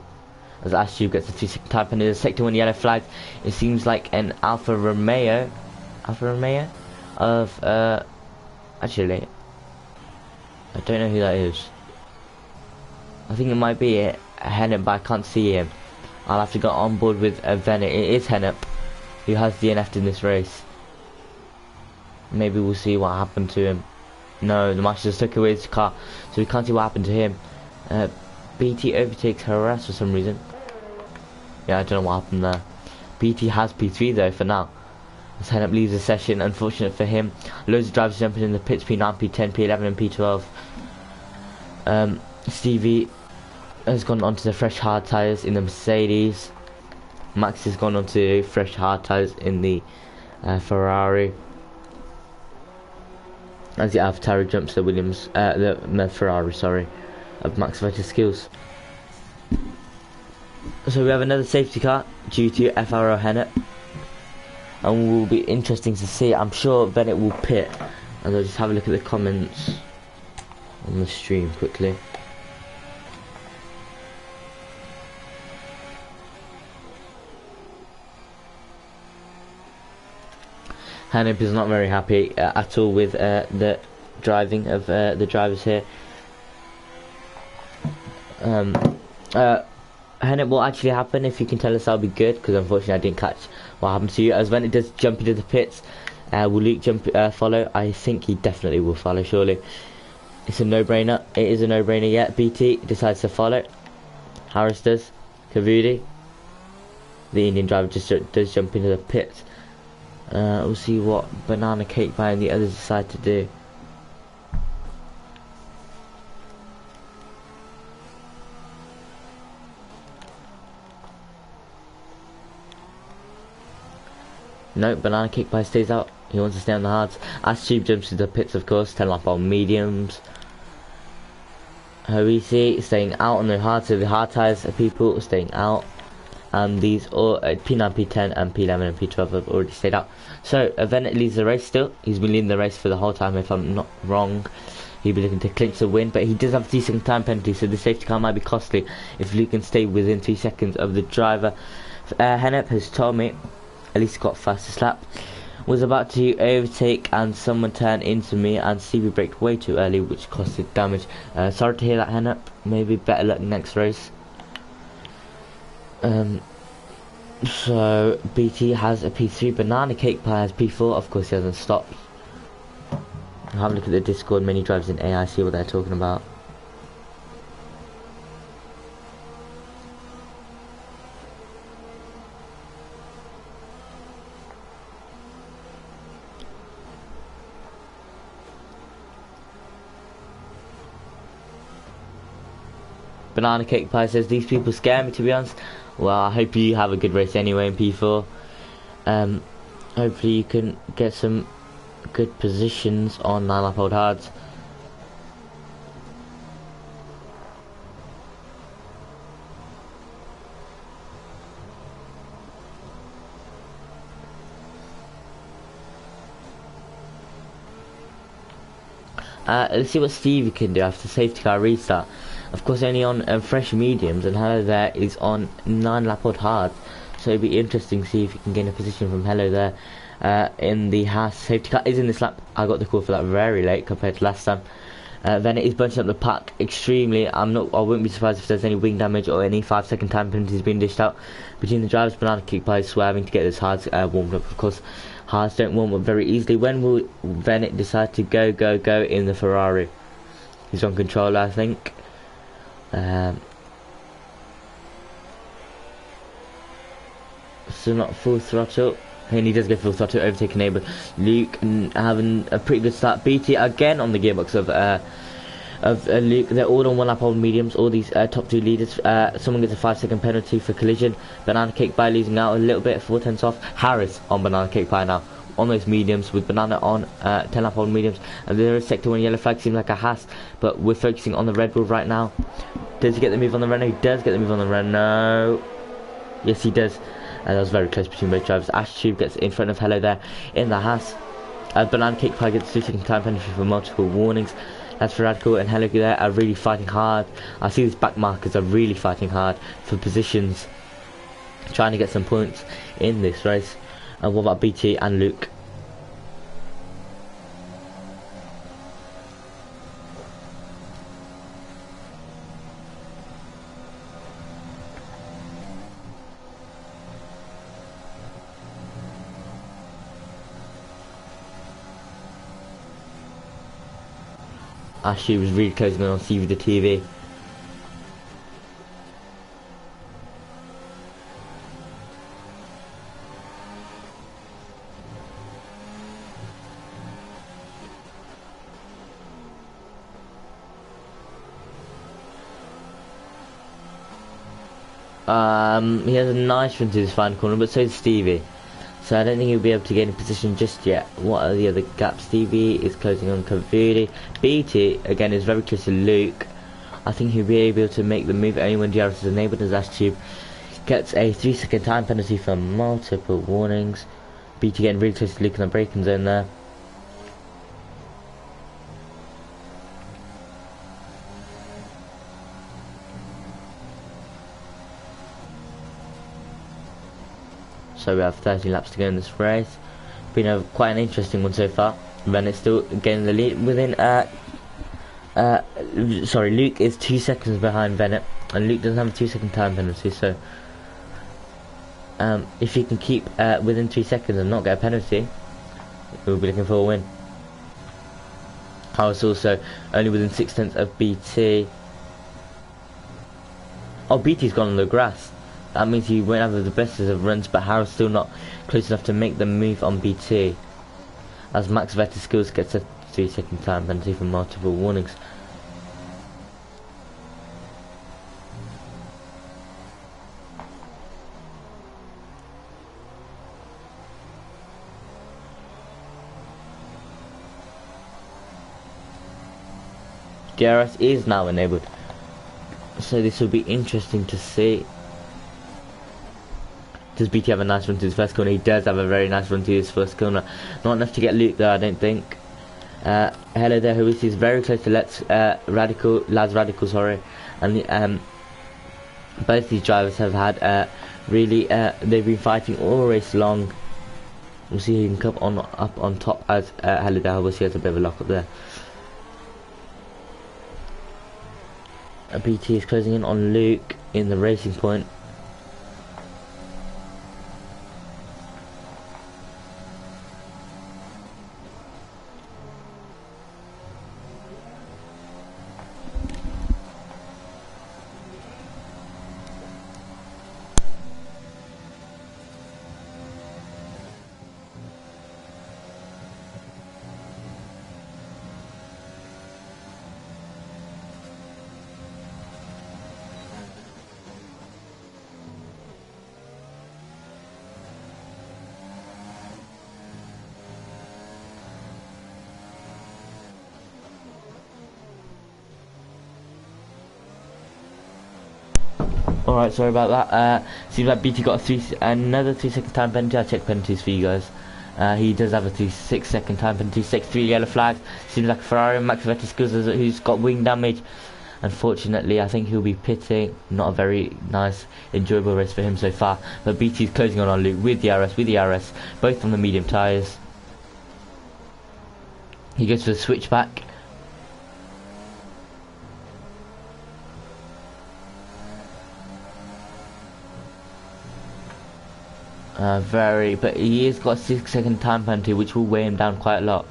[SPEAKER 1] As Ashtube gets the 2-second time penalty, the sector 1 yellow flag. It seems like an Alfa Romeo of actually I don't know who that is. I think it might be a Hennep, but I can't see him. I'll have to go on board with Venet. It is Hennep who has DNF'd in this race. Maybe we'll see what happened to him. No, the master just took away his car, so we can't see what happened to him. BT overtakes Harass for some reason. Yeah, I don't know what happened there. BT has P3 though for now. As Hennep leaves the session, unfortunate for him. Loads of drivers jumping in the pits, P9, P10, P11 and P12. Stevie has gone onto the fresh hard tyres in the Mercedes. Max has gone onto fresh hard tyres in the Ferrari. As the AlphaTauri jumps the the Ferrari, sorry, of Max Verstappen skills. So we have another safety car due to FRO Hennep, and will be interesting to see. I'm sure Bennett will pit, and I'll just have a look at the comments on the stream quickly. Hennep is not very happy at all with the driving of the drivers here. Hennep, what actually happened? If you can tell us, that'll be good, because unfortunately I didn't catch what happened to you. As when it does jump into the pits, will Luke follow? I think he definitely will follow, surely. It's a no-brainer. It is a no-brainer yet. BT decides to follow. Harris does. Kavudi. The Indian driver just does jump into the pits. We'll see what Banana Cake Pie and the others decide to do. No, Banana Cake Pie stays out. He wants to stay on the hards. As Tube jumps into the pits, of course, 10 lap on mediums. Hoisi staying out on the hard, so the hard tyres are people staying out. And these all P9, P10 and P11 and P12 have already stayed out. So Venet leads the race still. He's been leading the race for the whole time, if I'm not wrong. He'll be looking to clinch the win, but he does have a 3-second time penalty, so the safety car might be costly if Luke can stay within 3 seconds of the driver. Hennep has told me, at least got fastest lap, was about to overtake and someone turned into me and Stevie braked way too early, which costed damage. Sorry to hear that, Hennep. Maybe better luck next race. So BT has a P3, Banana Cake Pie has P4. Of course he hasn't stopped. Have a look at the Discord mini drives in AI, see what they're talking about. Banana Cake Pie says, these people scare me, to be honest. Well, I hope you have a good race anyway in P4. Hopefully you can get some good positions on 9 lap old hards. Let's see what Stevie can do after safety car restart. Of course, only on fresh mediums, and Hello there is on 9 lap old hard. So it'd be interesting to see if he can gain a position from Hello there in the Haas. Safety car is in this lap. I got the call for that very late compared to last time. Then it is bunching up the pack extremely. I wouldn't be surprised if there's any wing damage or any 5-second time penalties being dished out between the drivers. Banana Cake Pie swerving to get this hards warmed up. Of course, hards don't warm up very easily. When will Venet decide to go in the Ferrari? He's on controller, I think. So not full throttle, and he does go full throttle, overtaking neighbour. Luke having a pretty good start. BT again on the gearbox of Luke. They're all on 1 lap old mediums, all these top 2 leaders. Someone gets a 5-second penalty for collision. Banana Cake Pie losing out a little bit, 4/10 off. Harris on Banana Cake Pie now on those mediums, with Banana on 10 lap old mediums, and there is sector 1 yellow flag, seems like a Haas, but we're focusing on the Red Bull right now. Does he get the move on the Renault? He does get the move on the Renault. Yes, he does. And that was very close between both drivers. Ash Tube gets in front of Hello there in the Haas. Banana Cake Pie gets 2-second time penalty for multiple warnings. That's for Radical, and Hello there are really fighting hard. I see these back markers are really fighting hard for positions, trying to get some points in this race. And what about BT and Luke? Ashley was really closing in on Stevie the TV. He has a nice run to his final corner, but so does Stevie. So I don't think he'll be able to get in position just yet. What are the other gaps? Stevie is closing on Kavudi. BT again is very close to Luke. I think he'll be able to make the move only when DRS is enabled, as Ash Tube gets a 3-second time penalty for multiple warnings. BT getting really close to Luke in the braking zone there. So we have 30 laps to go in this race. Been quite an interesting one so far. Bennett still getting the lead within. Sorry, Luke is 2 seconds behind Bennett, and Luke doesn't have a 2-second time penalty. So, if he can keep within 3 seconds and not get a penalty, we'll be looking for a win. Harris also only within 6 tenths of BT. Oh, BT's gone on the grass. That means he won't have the best of runs, but Harris still not close enough to make the move on BT. As Max Vetterskills gets a 3-second time penalty for multiple warnings. DRS is now enabled, so this will be interesting to see. Does BT have a nice run to his first corner? He does have a very nice run to his first corner. Not enough to get Luke though, I don't think. Hello there, who is very close to Laz Radical, sorry. And both these drivers have had really they've been fighting all race long. We'll see who can come up on top as hello there, obviously has a bit of a lock up there. BT is closing in on Luke in the racing point. Alright, sorry about that. Seems like BT got another 3-second time penalty. I'll check penalties for you guys. He does have a 6-second time penalty. 6-3 yellow flags. Seems like Ferrari and Max Vetterskills who's got wing damage. Unfortunately, I think he'll be pitting. Not a very nice, enjoyable race for him so far. But BT's closing on Luke with the RS, both on the medium tyres. He goes for the switchback. But he has got a 6-second time penalty, which will weigh him down quite a lot.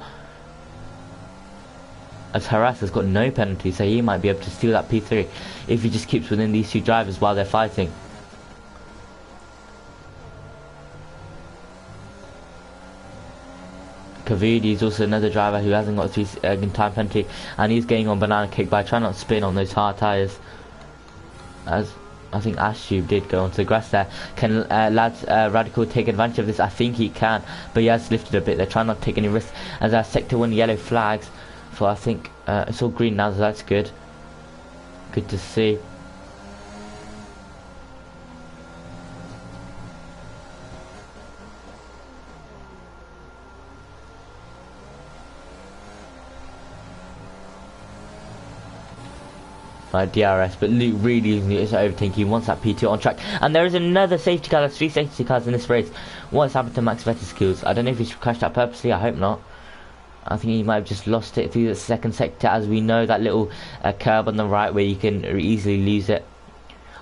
[SPEAKER 1] As Harass has got no penalty, so he might be able to steal that P3 if he just keeps within these two drivers while they're fighting. Kavidi is also another driver who hasn't got a 3-second time penalty, and he's getting on banana kick by trying not to spin on those hard tyres. As I think Ashtube did go onto the grass there. Can Lads Radical take advantage of this? I think he can, but he has lifted a bit. They're trying not to take any risks. As our sector 1 yellow flags, so I think it's all green now, so that's good. Good to see. DRS, but Luke really is overtaking. He wants that P2 on track, and there is another safety car. There's 3 safety cars in this race. What's happened to Max Vetterskills? I don't know if he's crashed out purposely. I hope not. I think he might have just lost it through the second sector. As we know, that little curb on the right where you can easily lose it.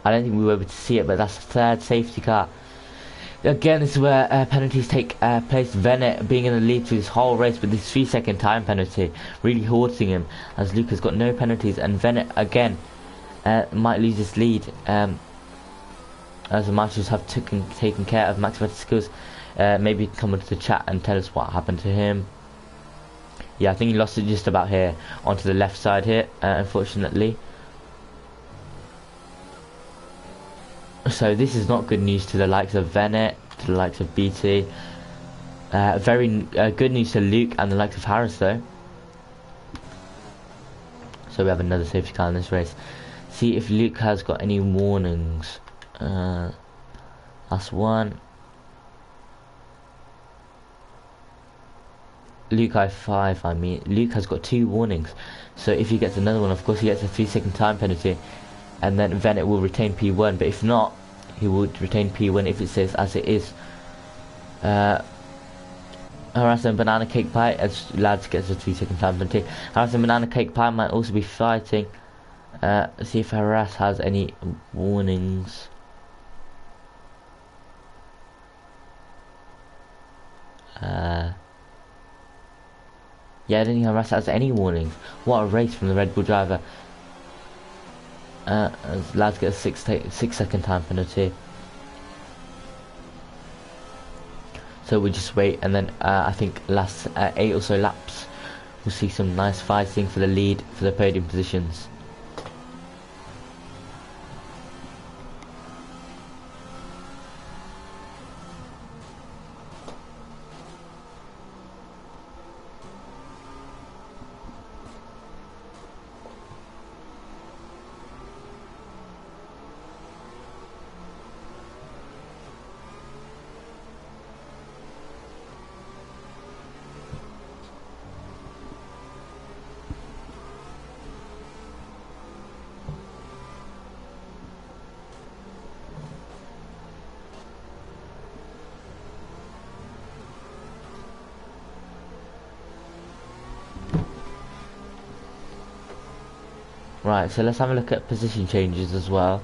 [SPEAKER 1] I don't think we were able to see it, but that's the 3rd safety car. Again, this is where penalties take place. Bennett being in the lead through this whole race with this 3-second time penalty, really haunting him, as Luke has got no penalties, and Bennett again might lose this lead, as the marshals have taken care of Max Vetterskills. Maybe come into the chat and tell us what happened to him. Yeah, I think he lost it just about here, onto the left side here, unfortunately. So this is not good news to the likes of Bennett, to the likes of BT. Very good news to Luke and the likes of Harris though. So we have another safety car in this race. See if Luke has got any warnings. That's one. Luke I5, I mean. Luke has got 2 warnings. So if he gets another one, of course he gets a 3-second time penalty. And then Bennett will retain P1, but if not, he would retain P1 if it says as it is. Harras and Banana Cake Pie as Lads gets a 2-second time penalty. Harras and Banana Cake Pie might also be fighting. See if Harras has any warnings. Yeah, I don't think Harras has any warnings. What a race from the Red Bull driver. As Lads get a 6-second time penalty. So we just wait, and then I think last 8 or so laps we'll see some nice fighting for the lead for the podium positions. Right, so let's have a look at position changes as well.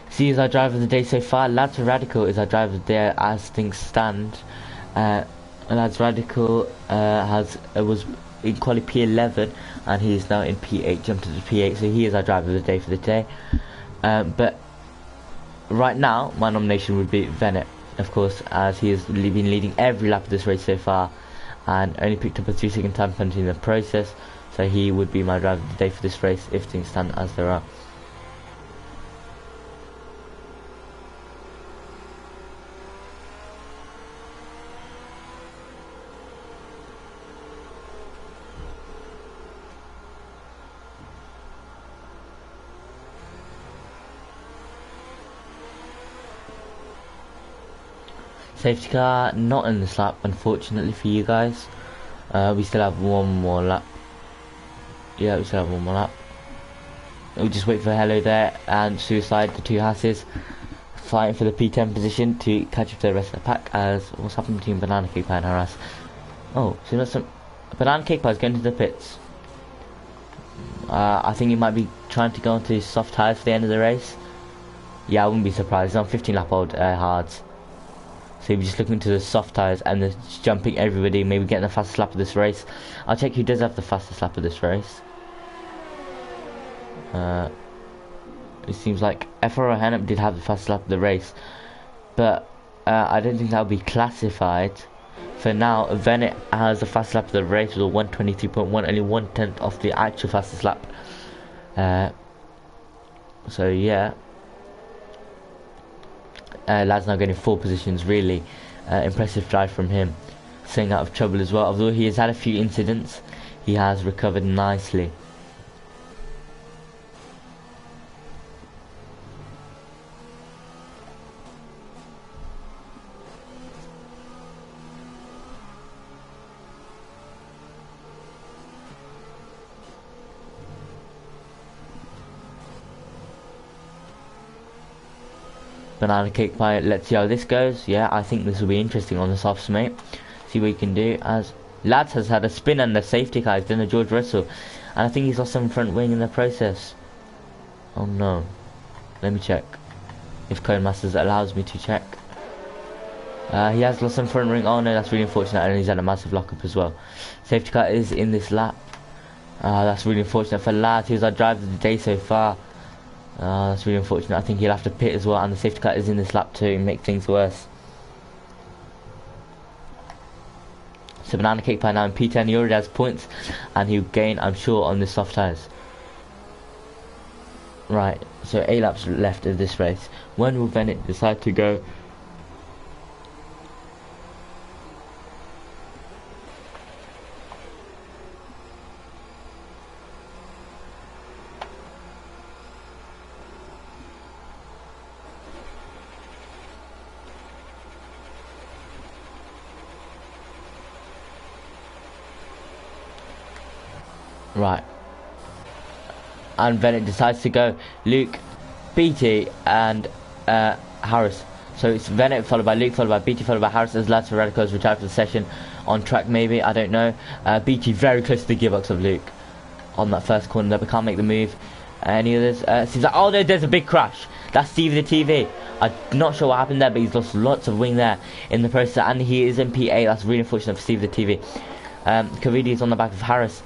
[SPEAKER 1] See, as our driver of the day so far, Lads Radical is our driver of the day as things stand. Lads Radical was in quali P11 and he is now in P8, jumped to the P8, so he is our driver of the day for the day. But right now, my nomination would be Bennett, of course, as he has been leading every lap of this race so far and only picked up a 2-second time penalty in the process. So he would be my driver of the day for this race if things stand as they are. Safety car not in this lap, unfortunately for you guys. We still have one more lap. Yeah, we still have one more lap. We'll just wait for Hello there and Suicide, the two Hasses, fighting for the P10 position to catch up to the rest of the pack. As what's happened between Banana Cake Pie and Harras? Oh, so that's some Banana Cake Pie is going to the pits. I think he might be trying to go onto soft tyres for the end of the race. Yeah, I wouldn't be surprised. He's on 15 lap old hards. So he'll be just looking to the soft tyres and just jumping everybody, maybe getting the fastest lap of this race. I'll check who does have the fastest lap of this race. It seems like FRO Hennep did have the fastest lap of the race, but I don't think that will be classified. For now, Bennett has the fastest lap of the race with a 123.1, only 1/10 off the actual fastest lap. So yeah. Lad's now getting 4 positions, really impressive drive from him, staying out of trouble as well. Although he has had a few incidents, he has recovered nicely. Banana Cake Pie, let's see how this goes. Yeah, I think this will be interesting on the softs, mate. See what you can do. As Lads has had a spin and the safety car has done a George Russell, and I think he's lost some front wing in the process. Oh no, let me check if Codemasters allows me to check. He has lost some front wing. Oh no, that's really unfortunate, and he's had a massive lockup as well. Safety car is in this lap. That's really unfortunate for Lads. He's our driver of the day so far. That's really unfortunate. I think he'll have to pit as well, and the safety car is in this lap too, make things worse. So Banana Cake Pie now in P10, he already has points, and he'll gain, I'm sure, on the soft tyres. Right, so 8 laps left of this race. When will Bennett decide to go? Right, and Bennett decides to go. Luke, BT and Harris So it's Bennett followed by Luke, followed by BT, followed by Harris as Lads for Radicals retired for the session. On track maybe, I don't know. BT very close to the gearbox of Luke on that first corner there, but can't make the move. Any others? Seems like, oh no, there's a big crash. That's Stevie the TV. I'm not sure what happened there, but he's lost lots of wing there in the process, and he is in P8. That's really unfortunate for Stevie the TV. Kavidi is on the back of Harris.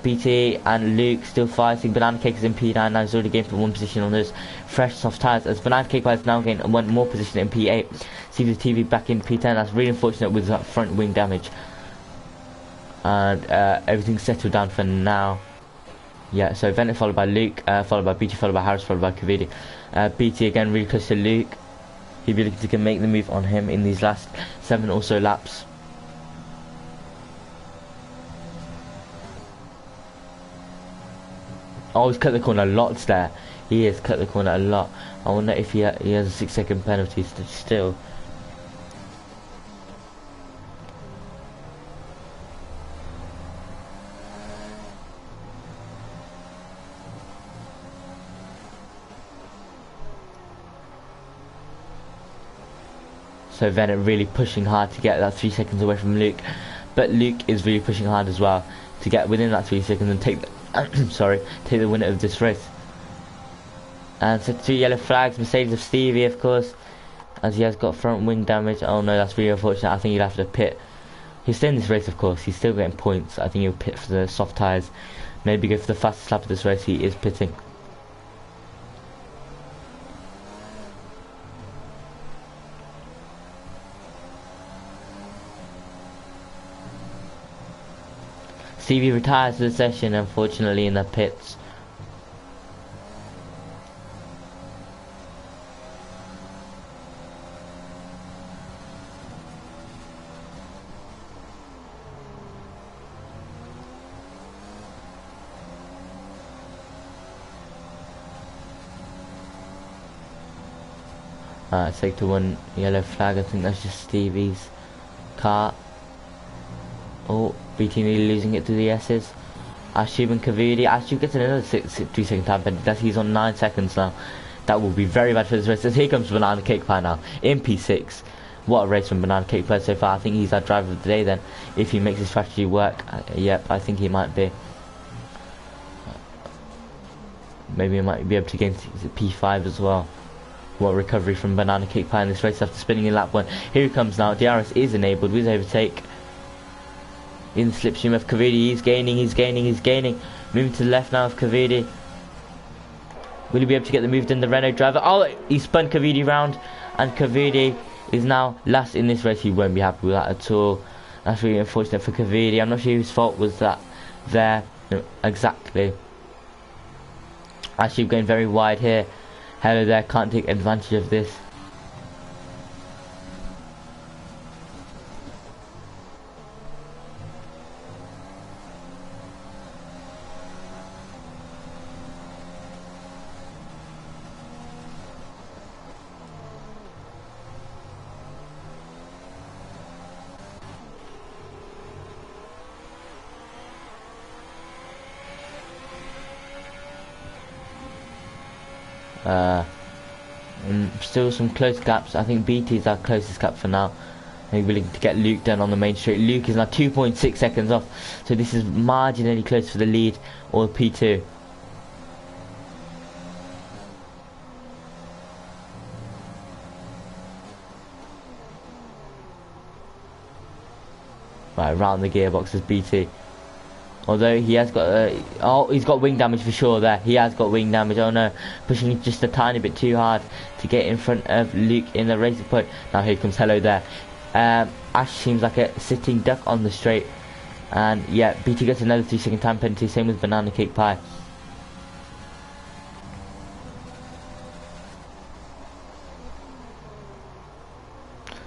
[SPEAKER 1] BT and Luke still fighting. Banana Cake is in P9 now. He's already gained for one position on those fresh soft tyres, as Banana Cake has now gained one more position in P8. Stevie the TV back in P10. That's really unfortunate with that front wing damage. And everything's settled down for now. Yeah, so Bennett followed by Luke, followed by BT, followed by Harris, followed by Kavidi. BT again really close to Luke. He'll be looking to make the move on him in these last 7 or so laps. Oh, he's cut the corner lots there. He has cut the corner a lot. I wonder if he has a 6-second penalty still. So Bennett really pushing hard to get that 3 seconds away from Luke, but Luke is really pushing hard as well to get within that 3 seconds and take the sorry, take the winner of this race. And so 2 yellow flags. Mercedes of Stevie, of course, as he has got front wing damage. Oh no, that's really unfortunate. I think he'll have to pit. He's still in this race, of course. He's still getting points. I think he'll pit for the soft tyres. Maybe go for the fastest lap of this race. He is pitting. Stevie retires for the session, unfortunately, in the pits. Take to 1 yellow flag. I think that's just Stevie's car. Oh, BT nearly losing it to the S's. Ashib and Kavidi. Ashib gets another 2-second time penalty. He's on 9 seconds now. That will be very bad for this race. As here comes Banana Cake Pie now in P6. What a race from Banana Cake Pie so far. I think he's our driver of the day then, if he makes his strategy work. Yep, I think he might be. Maybe he might be able to gain P5 as well. What a recovery from Banana Cake Pie in this race after spinning in lap 1. Here he comes now. DRS is enabled with overtake. In the slipstream of Kavidi, he's gaining. Moving to the left now of Kavidi. Will he be able to get the move in the Renault driver? Oh, he spun Kavidi round, and Kavidi is now last in this race. He won't be happy with that at all. That's really unfortunate for Kavidi. I'm not sure whose fault was that there exactly. Actually going very wide here. Hello there, can't take advantage of this. Still some close gaps. I think BT is our closest gap for now. Maybe willing to get Luke down on the main straight. Luke is now 2.6 seconds off, so this is marginally close for the lead or P2. Right, around the gearbox is BT. Although he has got he's got wing damage for sure there. He has got wing damage. Oh no, pushing just a tiny bit too hard to get in front of Luke in the racing point. Now here comes Hello there. Ash seems like a sitting duck on the straight. And yeah, BT gets another 3-second time penalty. Same with Banana Cake Pie.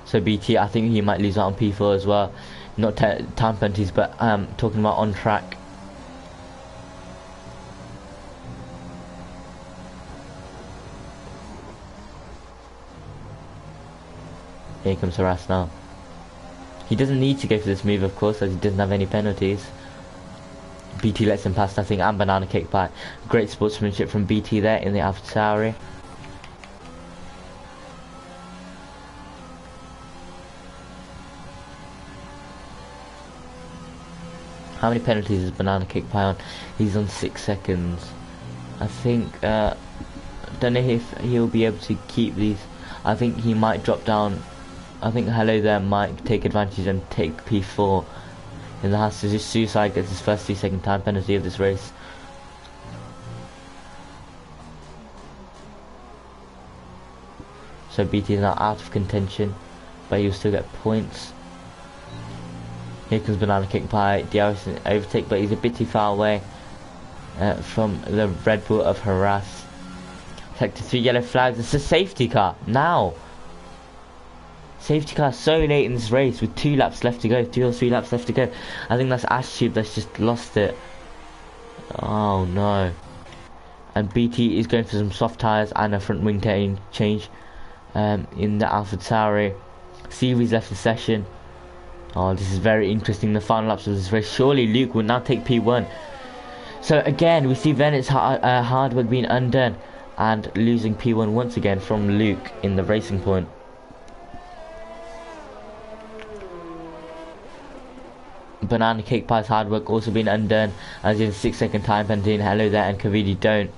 [SPEAKER 1] So BT, I think he might lose out on P4 as well. Not time penalties, but talking about on track. Here comes Harass now. He doesn't need to go for this move, of course, as he doesn't have any penalties. BT lets him past, I think, and Banana Cake Pie. Great sportsmanship from BT there in the AlphaTauri. How many penalties is Banana Cake Pie on? He's on 6 seconds. I think, don't know if he'll be able to keep these. I think he might drop down. I think Hello There might take advantage and take P4 in the house. Just Suicide gets his first 2-second time penalty of this race. So BT is now out of contention, but he'll still get points. Here comes Banana Cake Pie. DRS in overtake, but he's a bit too far away from the Red Bull of Harass. Sector 3 yellow flags. It's a safety car now. Safety car so late in this race with 2 laps left to go, 2 or 3 laps left to go. I think that's Ash Tube that's just lost it. Oh no. And BT is going for some soft tyres and a front wing change in the Alpha Tauri. Seaweed's left the session. Oh, this is very interesting, the final laps of this race. Surely Luke will now take P1. So again, we see Venet's hard work being undone and losing P1 once again from Luke in the racing point. Banana Cake Pie's hard work also being undone as in 6-second time penalty. Hello There and Kavidi don't.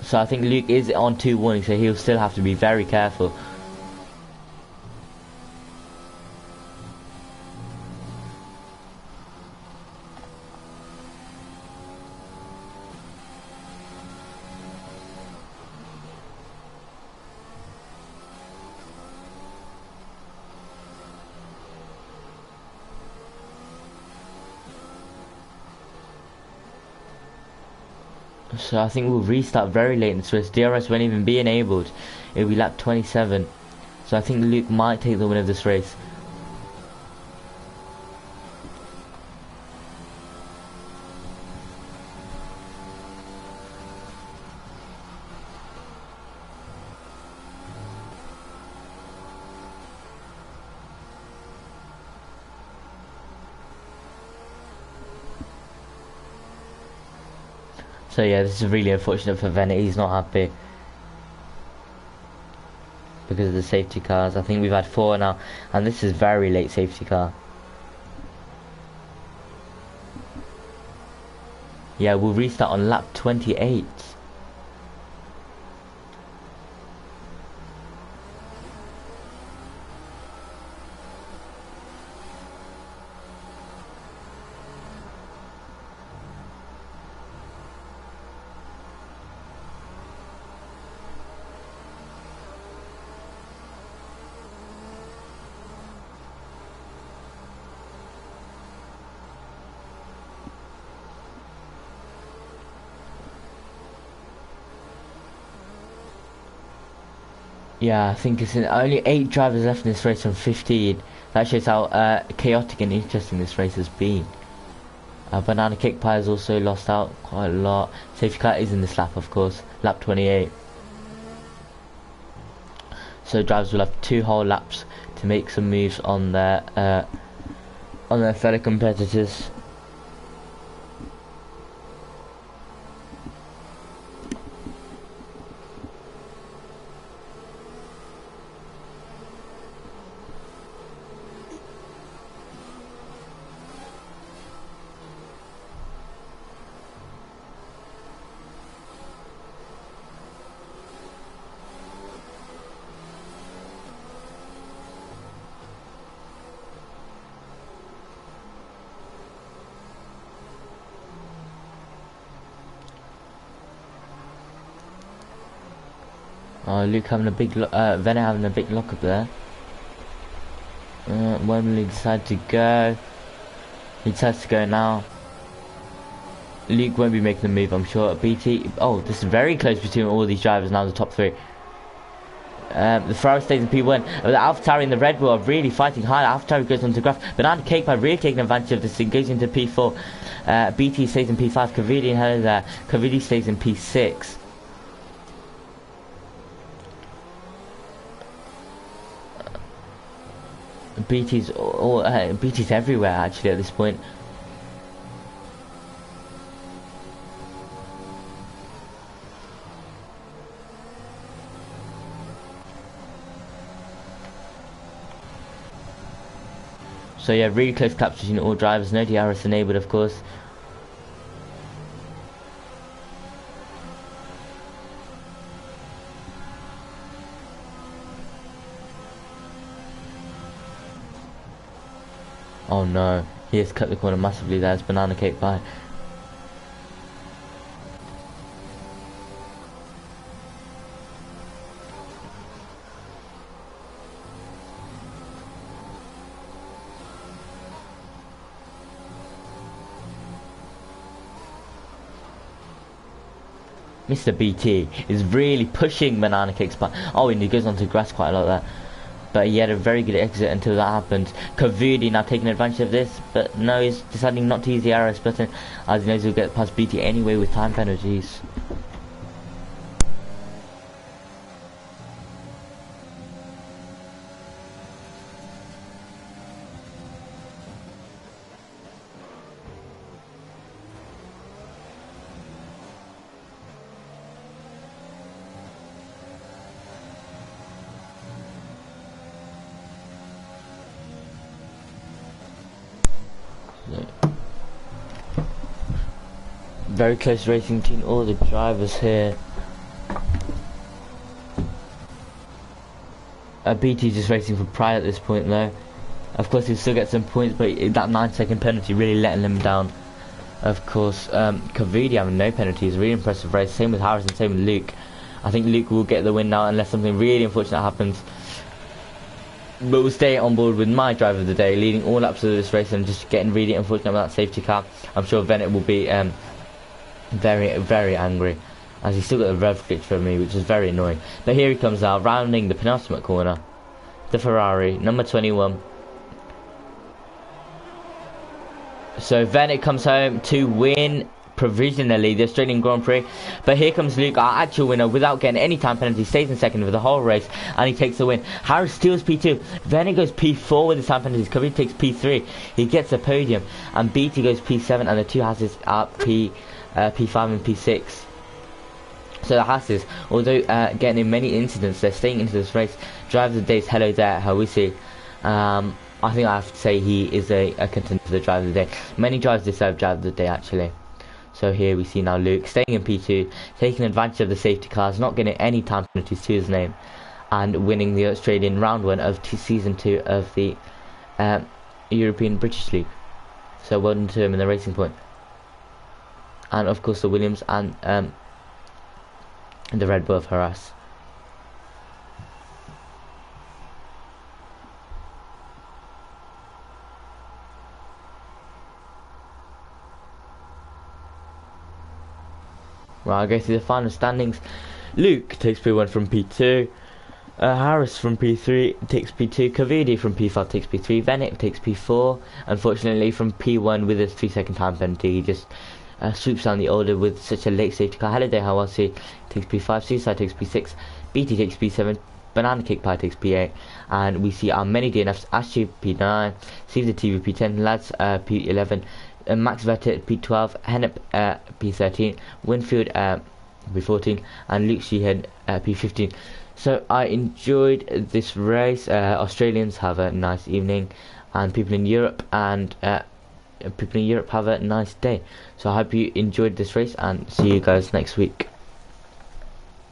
[SPEAKER 1] So I think Luke is on 2 warnings, so he'll still have to be very careful. So I think we'll restart very late in this race. DRS won't even be enabled. It'll be lap 27. So I think Luke might take the win of this race. So yeah, this is really unfortunate for Venet. He's not happy because of the safety cars. I think we've had 4 now, and this is very late safety car. Yeah, we'll restart on lap 28. Yeah, I think it's only 8 drivers left in this race from 15. That shows how chaotic and interesting this race has been. Banana Cake Pie has also lost out quite a lot. Safety car is in this lap, of course, lap 28. So drivers will have 2 whole laps to make some moves on their fellow competitors. Oh, Luke having a big Venet having a big lock up there. Wembley decided to go. He decides to go now. Luke won't be making the move, I'm sure. BT. Oh, this is very close between all these drivers now, the top 3. The Ferrari stays in P1. The AlphaTauri and the Red Bull are really fighting hard. AlphaTauri goes onto the graph. Banana Cake Pie really taking advantage of this. It goes into P4. BT stays in P5. Kavidi and Hello There. Kavidi stays in P6. BT's everywhere actually at this point. So yeah, really close claps between all drivers. No DRS enabled, of course. Oh no, he has cut the corner massively there. It's banana cake by. Mr. BT is really pushing banana cakes by. Oh, and he goes onto grass quite a lot there. But he had a very good exit until that happened. Kavudi now taking advantage of this, but no, he's deciding not to use the RS button as he knows he'll get past BT anyway with time penalties. Very close racing between all the drivers here. BT just racing for pride at this point though. Of course he'll still get some points, but that 9-second penalty really letting him down. Of course, Kavidi having no penalties, really impressive race. Same with Harrison, same with Luke. I think Luke will get the win now unless something really unfortunate happens. But we'll stay on board with my driver of the day, leading all laps of this race and just getting really unfortunate about that safety car. I'm sure Bennett will be very, very angry as he's still got a rev glitch for me, which is very annoying. But here he comes now, rounding the penultimate corner. The Ferrari, number 21. So Bennett comes home to win provisionally the Australian Grand Prix, but here comes Luke, our actual winner, without getting any time penalty. Stays in second for the whole race and he takes the win. Harris steals P2, Bennett goes P4 with his time penalties. Covey takes P3, he gets the podium, and BT goes P7, and the two Hasses are P5 and P6. So the Hasses, although getting in many incidents, they're staying into this race. Driver of the day is Hello There, Hawisi. I think I have to say he is a contender for the driver of the day. Many drivers deserve driver of the day actually. So here we see now Luke staying in P2, taking advantage of the safety cars, not getting any time penalties to his name, and winning the Australian round 1 of season 2 of the European British League. So well done to him in the Racing Point. And of course the Williams and the Red Bull of Haras. Right, I'll go through the final standings. Luke takes P1 from P2. Harris from P3 takes P2. Kavidi from P5 takes P3. Bennett takes P4. Unfortunately, from P1 with a 3-second time penalty, he just swoops down the order with such a late safety car. Halliday Hawasi takes P5. Suicide takes P6. BT takes P7. Banana Cake Pie takes P8. And we see our many DNFs. Ashley P9. Steve the TV P10. Lads P11. Max Vettel P12, Hennep P13, Winfield P14, and Luke Sheehan P15. So I enjoyed this race. Australians have a nice evening, and people in Europe have a nice day. So I hope you enjoyed this race, and see you guys next week.